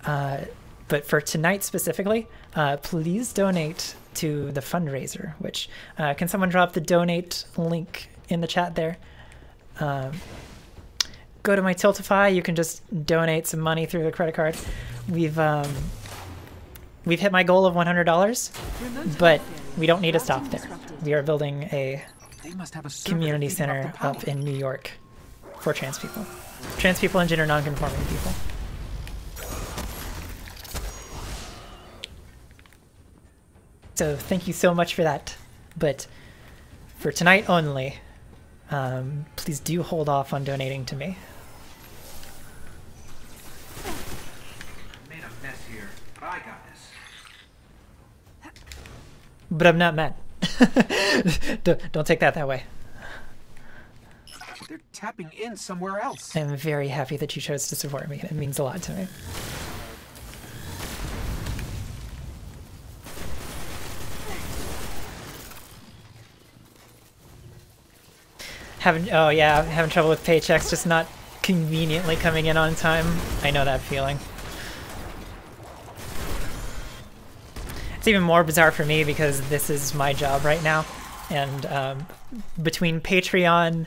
But for tonight specifically, please donate to the fundraiser, which can someone drop the donate link in the chat there? Go to my Tiltify. You can just donate some money through the credit card. We've hit my goal of $100, but we don't need to stop there. We are building a community center up in New York for trans people and gender non-conforming people. So thank you so much for that. But for tonight only, please do hold off on donating to me. Made a mess here, but I got this. But I'm not mad. Don't take that way. They're tapping in somewhere else. I'm very happy that you chose to support me. It means a lot to me. Having trouble with paychecks, just not conveniently coming in on time. I know that feeling. It's even more bizarre for me because this is my job right now, and between Patreon,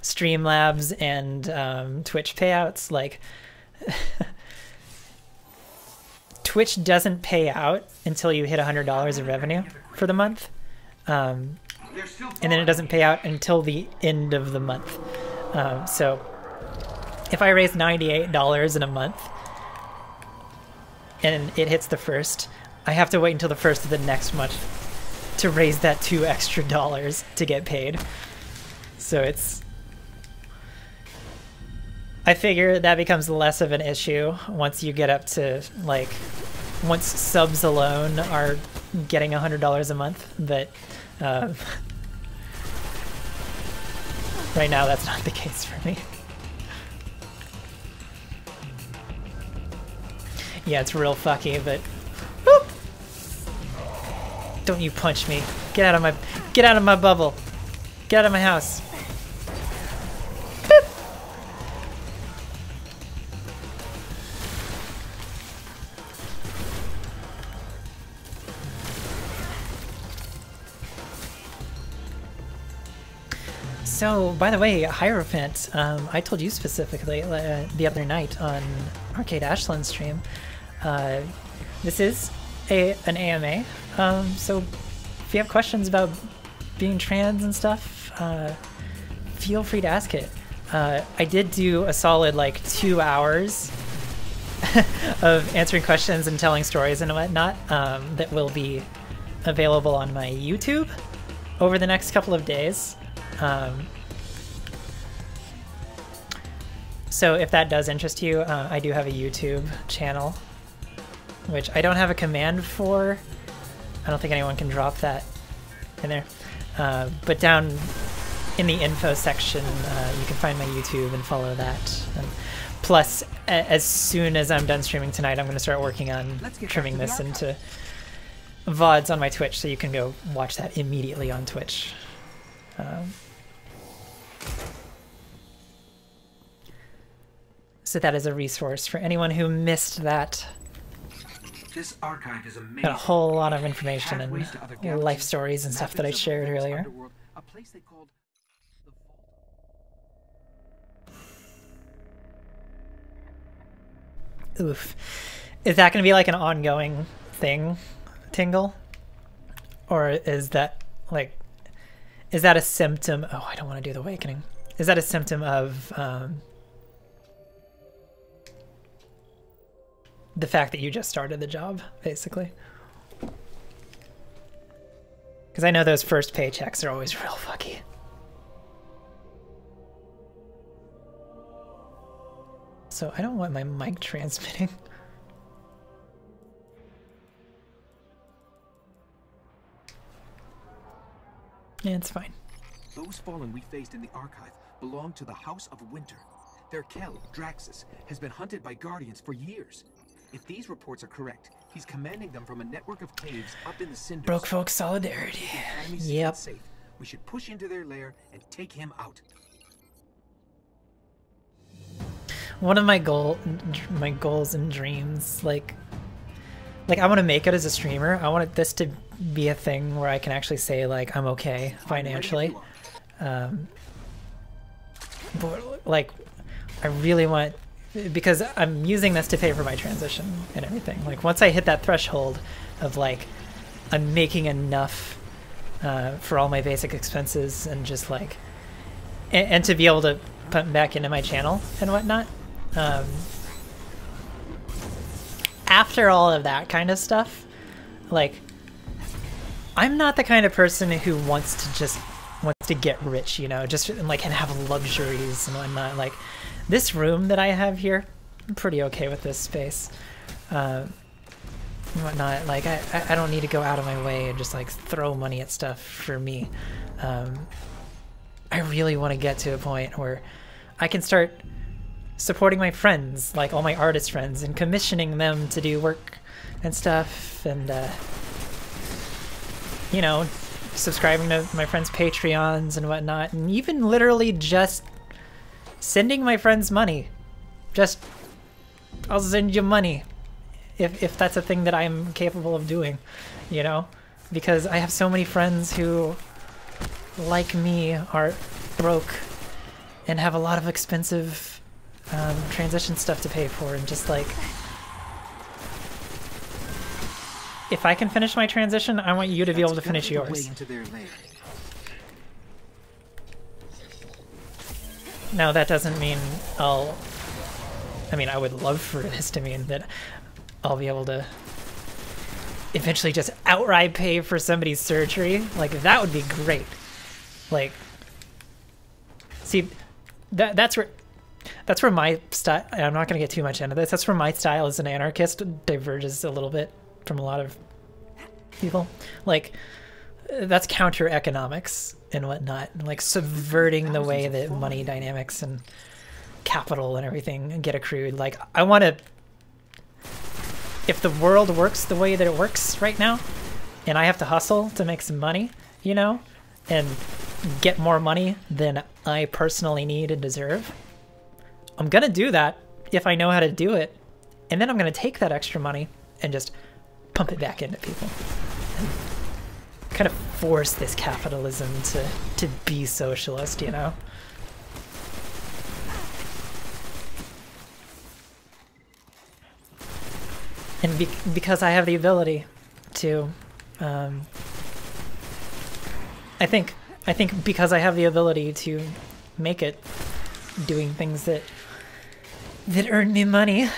Streamlabs, and Twitch payouts, like Twitch doesn't pay out until you hit $100 of revenue for the month. And then it doesn't pay out until the end of the month. So if I raise $98 in a month and it hits the first, I have to wait until the first of the next month to raise that $2 extra to get paid. So I figure that becomes less of an issue once you get up to, like, once subs alone are getting $100 a month, but right now that's not the case for me. Yeah, it's real fucky, but whoop! Don't you punch me. Get out of my bubble. Get out of my house. Boop! So, by the way, Hierophant, I told you specifically the other night on Arcade Ashland's stream, this is an AMA, so if you have questions about being trans and stuff, feel free to ask it. I did do a solid, like, 2 hours of answering questions and telling stories and whatnot that will be available on my YouTube over the next couple of days. So if that does interest you, I do have a YouTube channel, which I don't have a command for. I don't think anyone can drop that in there. But down in the info section, you can find my YouTube and follow that. And plus, as soon as I'm done streaming tonight, I'm going to start working on trimming this into VODs on my Twitch, so you can go watch that immediately on Twitch. So that is a resource for anyone who missed that. This archive is amazing. Got a whole lot of information and life stories and stuff that I shared earlier. A place they called the Oof. Is that going to be like an ongoing thing, Tingle? Or is that like, is that a symptom? Oh, I don't want to do the awakening. Is that a symptom of the fact that you just started the job, basically? Because I know those first paychecks are always real fucky. So I don't want my mic transmitting. Yeah, it's fine. Those fallen we faced in the archive belong to the House of Winter. Their Kel, Draxus, has been hunted by Guardians for years. If these reports are correct, he's commanding them from a network of caves up in the cinders. Broke folk solidarity. Yep. Safe. We should push into their lair and take him out. One of my goals and dreams, like I want to make it as a streamer. I want this to be a thing where I can actually say like I'm okay financially. But like I really want, because I'm using this to pay for my transition and everything. Like once I hit that threshold of like I'm making enough for all my basic expenses and just like and to be able to put back into my channel and whatnot. After all of that kind of stuff, like I'm not the kind of person who wants to get rich, you know, just like and have luxuries and whatnot. Like this room that I have here, I'm pretty okay with this space. Whatnot. Like I don't need to go out of my way and just like throw money at stuff for me. I really want to get to a point where I can start supporting my friends, like all my artist friends, and commissioning them to do work and stuff, and you know, subscribing to my friends' Patreons and whatnot, and even literally just sending my friends money. Just, I'll send you money if that's a thing that I'm capable of doing, you know, because I have so many friends who, like me, are broke and have a lot of expensive transition stuff to pay for, and just like if I can finish my transition, I want you to be able to finish yours. Now that doesn't mean I mean I would love for this to mean that I'll be able to eventually just outright pay for somebody's surgery. Like that would be great. Like see that's where my style, I'm not going to get too much into this, that's where my style as an anarchist diverges a little bit from a lot of people. Like, that's counter economics and whatnot, like subverting the way that money dynamics and capital and everything get accrued. Like, I want to, if the world works the way that it works right now, and I have to hustle to make some money, you know, and get more money than I personally need and deserve, I'm gonna do that if I know how to do it, and then I'm gonna take that extra money and just pump it back into people and kind of force this capitalism to be socialist, you know? And because I have the ability to, I think because I have the ability to make it doing things that earn me money,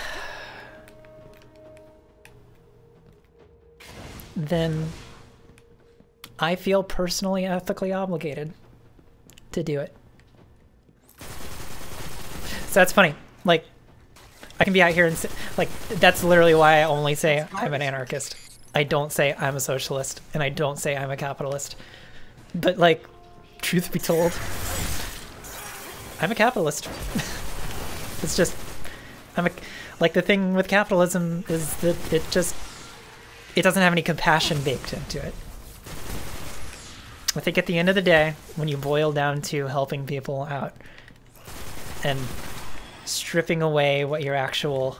then I feel personally ethically obligated to do it. So that's funny. Like, I can be out here and say, like, that's literally why I only say I'm an anarchist. I don't say I'm a socialist, and I don't say I'm a capitalist. But, like, truth be told, I'm a capitalist. It's just, like the thing with capitalism is that it doesn't have any compassion baked into it. I think at the end of the day, when you boil down to helping people out and stripping away what your actual,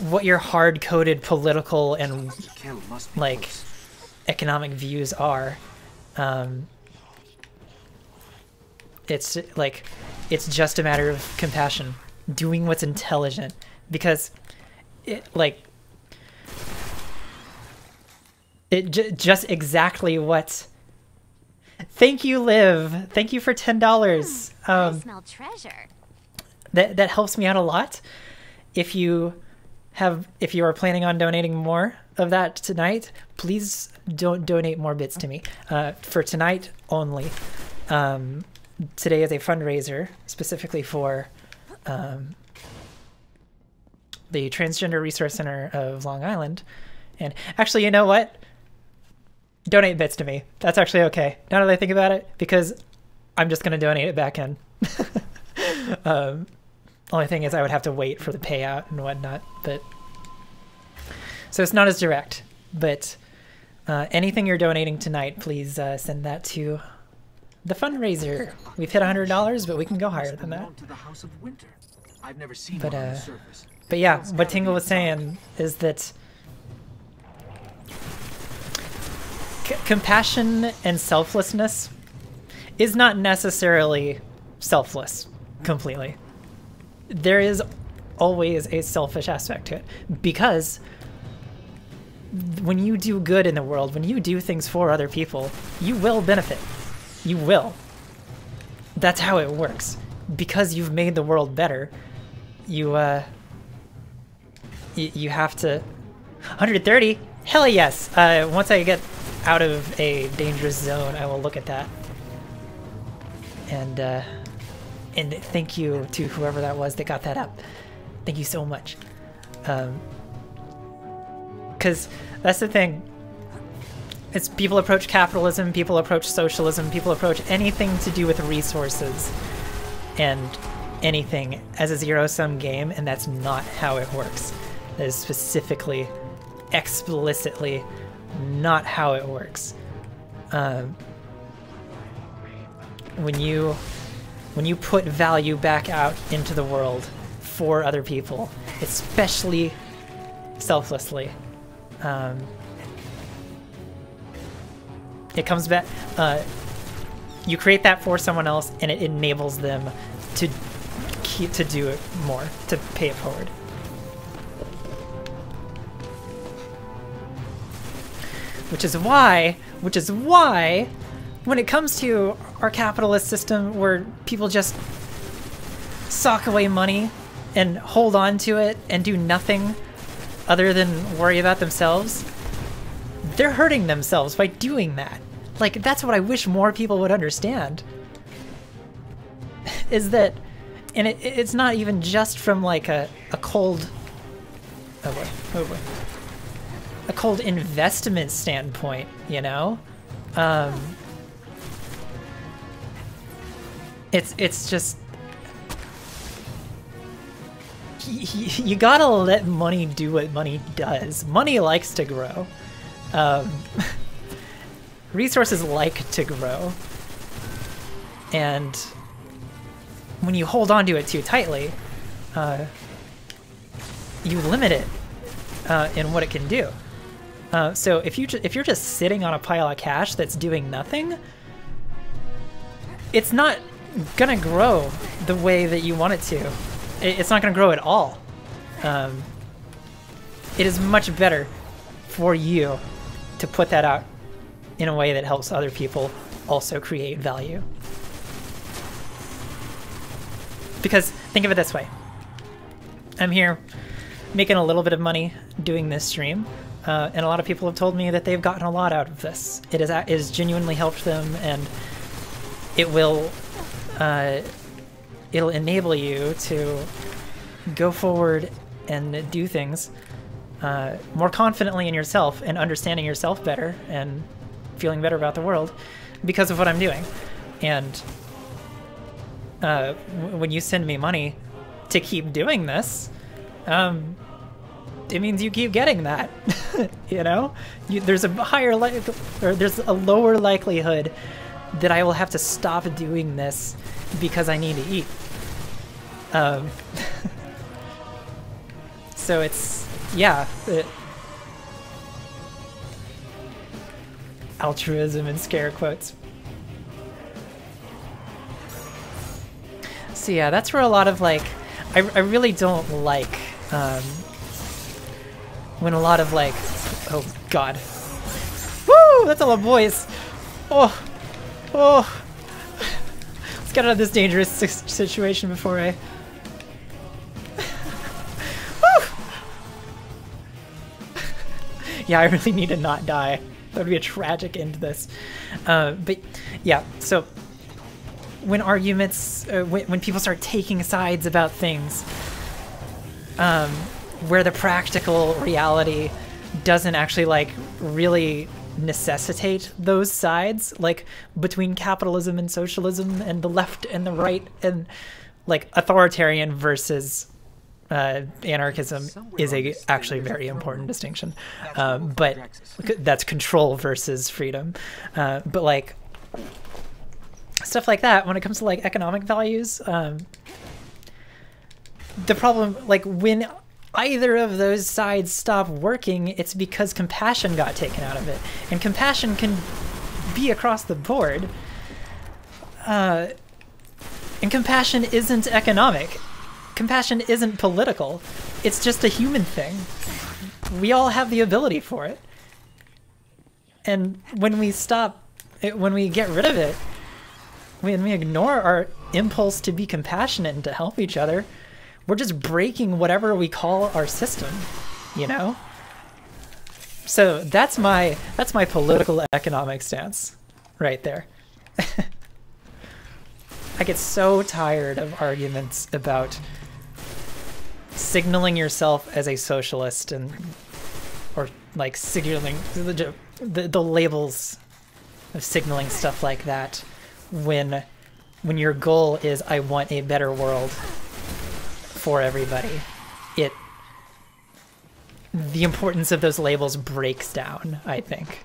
what your hard-coded political and like economic views are, it's like, it's just a matter of compassion, doing what's intelligent, because just exactly what. Thank you, Liv. Thank you for $10. I smell treasure. That helps me out a lot. If you are planning on donating more of that tonight, please don't donate more bits to me. For tonight only. Today is a fundraiser specifically for the Transgender Resource Center of Long Island. And actually, you know what? Donate bits to me. That's actually okay. Now that I think about it, because I'm just going to donate it back in. Only thing is I would have to wait for the payout and whatnot, but so it's not as direct. But anything you're donating tonight, please send that to the fundraiser. We've hit $100, but we can go higher than that. I've never seen But yeah, what Tingle was saying is that compassion and selflessness is not necessarily selfless completely. There is always a selfish aspect to it, because when you do good in the world, when you do things for other people, you will benefit. You will. That's how it works. Because you've made the world better, you have to... 130? Hell yes! Once I get out of a dangerous zone, I will look at that. And thank you to whoever that was that got that up. Thank you so much. Because that's the thing. It's people approach capitalism, people approach socialism, people approach anything to do with resources and anything as a zero-sum game, and that's not how it works. That is specifically, explicitly not how it works. When you put value back out into the world for other people, especially selflessly, it comes back. You create that for someone else, and it enables them to do it more, to pay it forward. Which is why, when it comes to our capitalist system where people just sock away money and hold on to it and do nothing other than worry about themselves, they're hurting themselves by doing that. Like, that's what I wish more people would understand. Is that, and it's not even just from like a cold, oh boy, a cold investment standpoint, you know? It's just, you gotta let money do what money does. Money likes to grow. Resources like to grow. And when you hold on to it too tightly, you limit it in what it can do. So if you're just sitting on a pile of cash that's doing nothing, it's not gonna grow the way that you want it to. It's not gonna grow at all. It is much better for you to put that out in a way that helps other people also create value. Because think of it this way. I'm here making a little bit of money doing this stream, and a lot of people have told me that they've gotten a lot out of this. It has genuinely helped them, and it will it'll enable you to go forward and do things more confidently in yourself and understanding yourself better and feeling better about the world because of what I'm doing. And when you send me money to keep doing this, it means you keep getting that. You know, there's a there's a lower likelihood that I will have to stop doing this because I need to eat. So it's, yeah, altruism in scare quotes. So yeah, that's where a lot of like, I really don't like when a lot of like, oh god, woo, that's a lot of boys. Oh, let's get out of this dangerous situation before I. Yeah, I really need to not die. That would be a tragic end to this. But yeah, so when arguments, when people start taking sides about things, where the practical reality doesn't actually like really necessitate those sides, like between capitalism and socialism and the left and the right and like authoritarian versus anarchism is actually very important distinction, but that's control versus freedom. But like stuff like that, when it comes to like economic values, the problem, like when either of those sides stop working, it's because compassion got taken out of it, and compassion can be across the board. And compassion isn't economic. Compassion isn't political. It's just a human thing. We all have the ability for it. And when we when we get rid of it, when we ignore our impulse to be compassionate and to help each other, we're just breaking whatever we call our system, you know? So that's my political economic stance right there. I get so tired of arguments about signaling yourself as a socialist or like signaling the labels of signaling stuff like that when your goal is I want a better world for everybody. The importance of those labels breaks down, I think.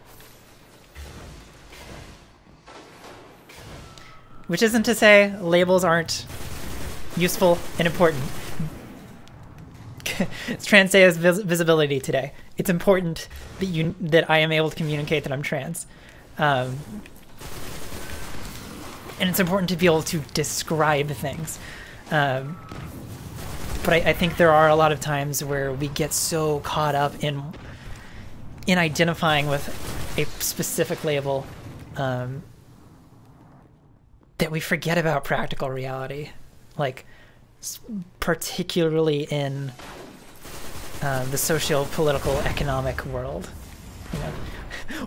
Which isn't to say labels aren't useful and important. Trans Day has visibility today. It's important that I am able to communicate that I'm trans. And it's important to be able to describe things. But I think there are a lot of times where we get so caught up in identifying with a specific label that we forget about practical reality, like particularly in the socio-political economic world. You know?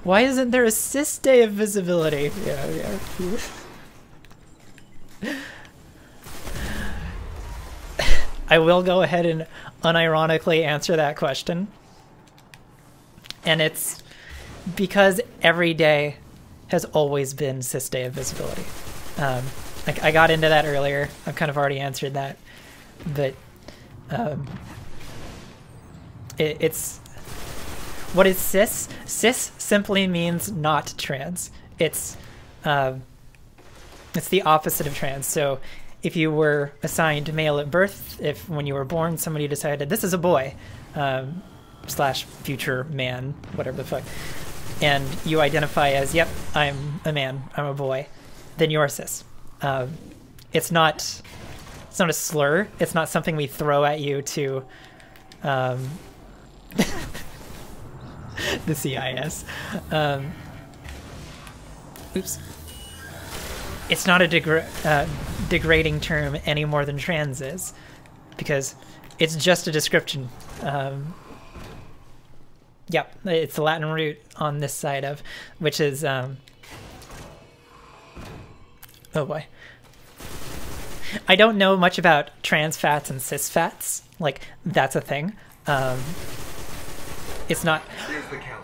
Why isn't there a cis day of visibility? Yeah. I will go ahead and unironically answer that question. And it's because every day has always been cis day of visibility. I got into that earlier. I've kind of already answered that. But it's... What is cis? Cis simply means not trans. It's the opposite of trans. So if you were assigned male at birth, if when you were born somebody decided this is a boy, slash future man, whatever the fuck, and you identify as, yep, I'm a man, I'm a boy, then you're cis. It's not a slur. It's not something we throw at you to the CIS. Oops. It's not a degrading term any more than trans is, because it's just a description. Yep, it's the Latin root on this side of, which is, oh boy. I don't know much about trans fats and cis fats. Like, that's a thing. It's not... Here's the count.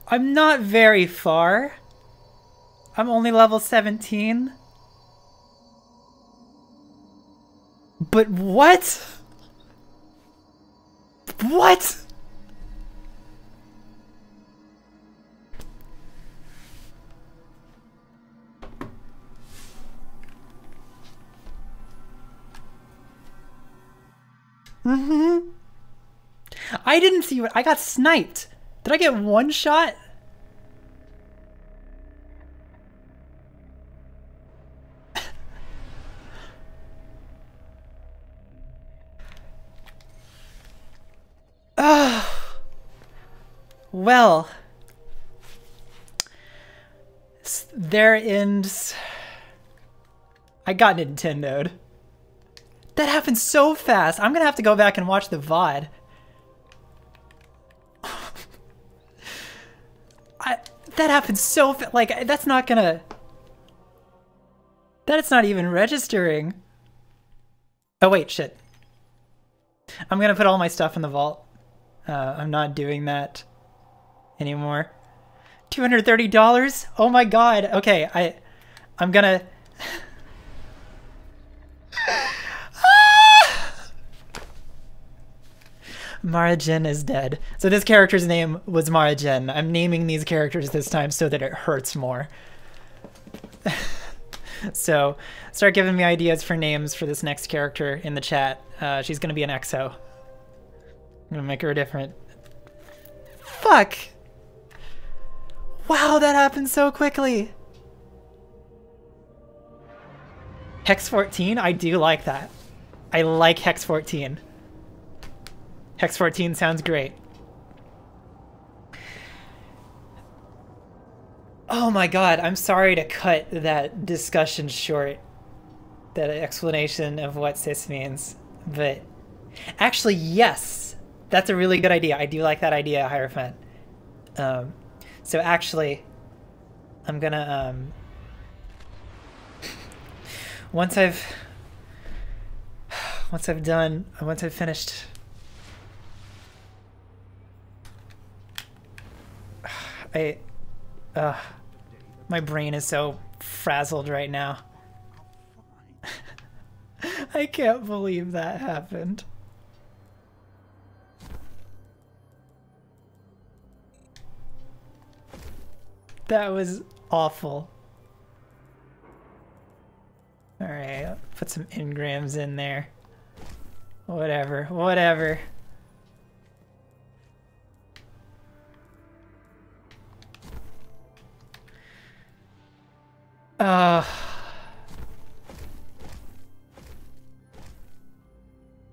I'm not very far. I'm only level 17. But what? What? Mm-hmm. I didn't see what I got sniped. Did I get one shot? Well, there ends. I got Nintendo'd. That happened so fast. I'm gonna have to go back and watch the VOD. That happened so fast. Like, that's not gonna... That's not even registering. Oh, wait, shit. I'm gonna put all my stuff in the vault. I'm not doing that anymore. $230? Oh my god. Okay, I'm gonna... Mara Jin is dead. So this character's name was Mara Jin. I'm naming these characters this time so that it hurts more. So start giving me ideas for names for this next character in the chat. She's gonna be an EXO. I'm gonna make her different. Fuck! Wow, that happened so quickly! Hex 14? I do like that. I like Hex 14. Hex 14 sounds great. Oh my god, I'm sorry to cut that discussion short. That explanation of what cis means. But actually, yes! That's a really good idea. I do like that idea, Hierophant. So actually, I'm gonna, once I've finished... my brain is so frazzled right now. I can't believe that happened. That was awful. Alright, I'll put some engrams in there. Whatever, whatever.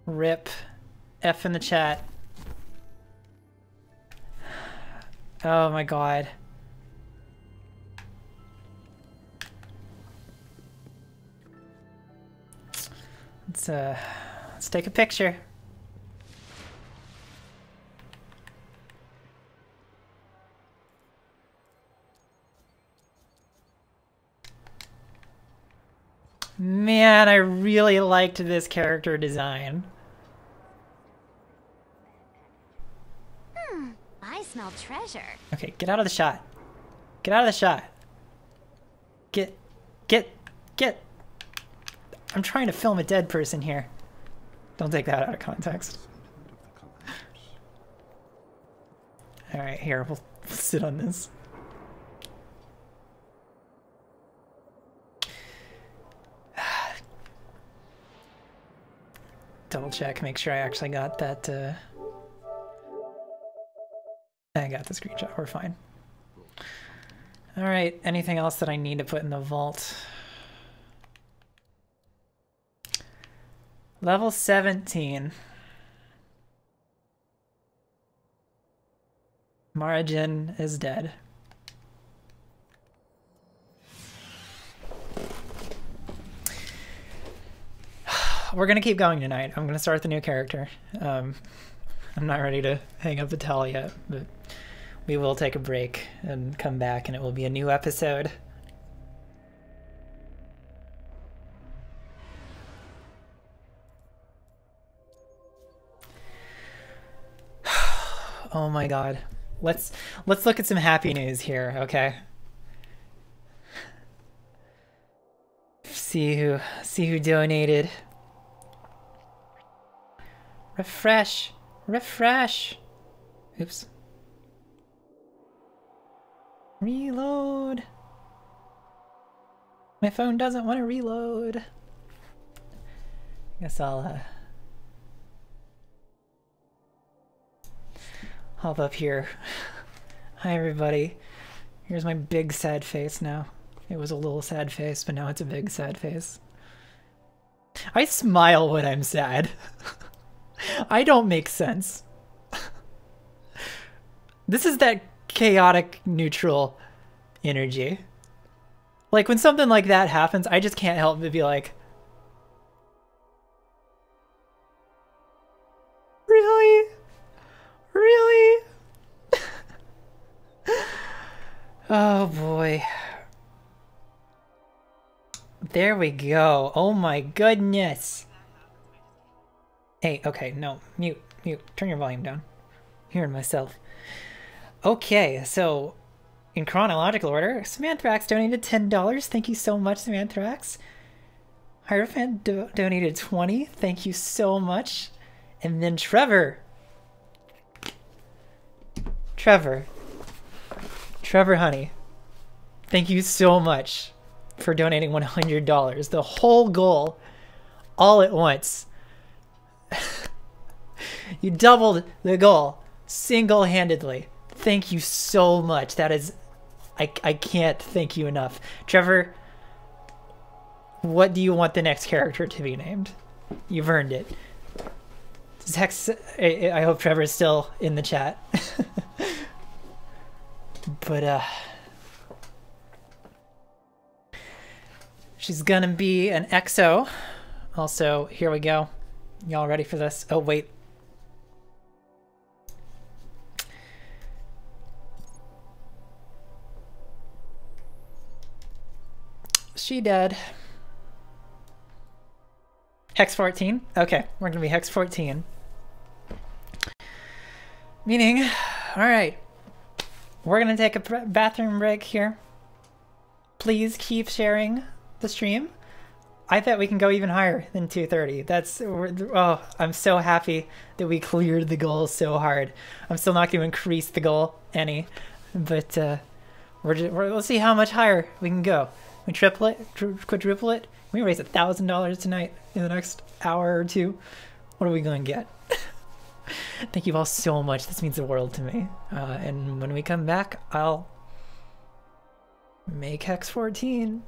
Rip. F in the chat. Oh my god. Let's take a picture. Man, I really liked this character design. I smell treasure. Okay, get out of the shot. Get out of the shot. Get. I'm trying to film a dead person here. Don't take that out of context. Alright, here, we'll sit on this. Double check, make sure I actually got that, I got the screenshot, we're fine. Alright, anything else that I need to put in the vault? Level 17. Mara Jin is dead. We're gonna keep going tonight. I'm gonna start the new character. I'm not ready to hang up the towel yet, but we will take a break and come back and it will be a new episode. Oh my god. Let's look at some happy news here, okay? See who donated. Refresh. Oops. Reload. My phone doesn't want to reload. Guess I'll hop up here. Hi everybody. Here's my big sad face now. It was a little sad face, but now it's a big sad face. I smile when I'm sad. I don't make sense. This is that chaotic neutral energy. Like when something like that happens, I just can't help but be like, Oh boy. There we go. Oh my goodness. Hey, okay, no. Mute. Turn your volume down. Hearing myself. Okay, so in chronological order, Samanthrax donated $10. Thank you so much, Samanthrax. Hierophant donated 20. Thank you so much. And then Trevor, honey. Thank you so much for donating $100. The whole goal, all at once. You doubled the goal single-handedly. Thank you so much. That is, I can't thank you enough. Trevor, what do you want the next character to be named? You've earned it. Hex, I hope Trevor's still in the chat. But, she's gonna be an EXO. Also, here we go. Y'all ready for this? Oh, wait. She dead. Hex 14? Okay, we're gonna be Hex 14. Meaning, alright. We're gonna take a bathroom break here. Please keep sharing the stream. I bet we can go even higher than 230. Oh, I'm so happy that we cleared the goal so hard. I'm still not gonna increase the goal any, but we'll see how much higher we can go. We triple it, quadruple it. We raise $1,000 tonight in the next hour or two. What are we going to get? Thank you all so much. This means the world to me. And when we come back, I'll make Hex 14.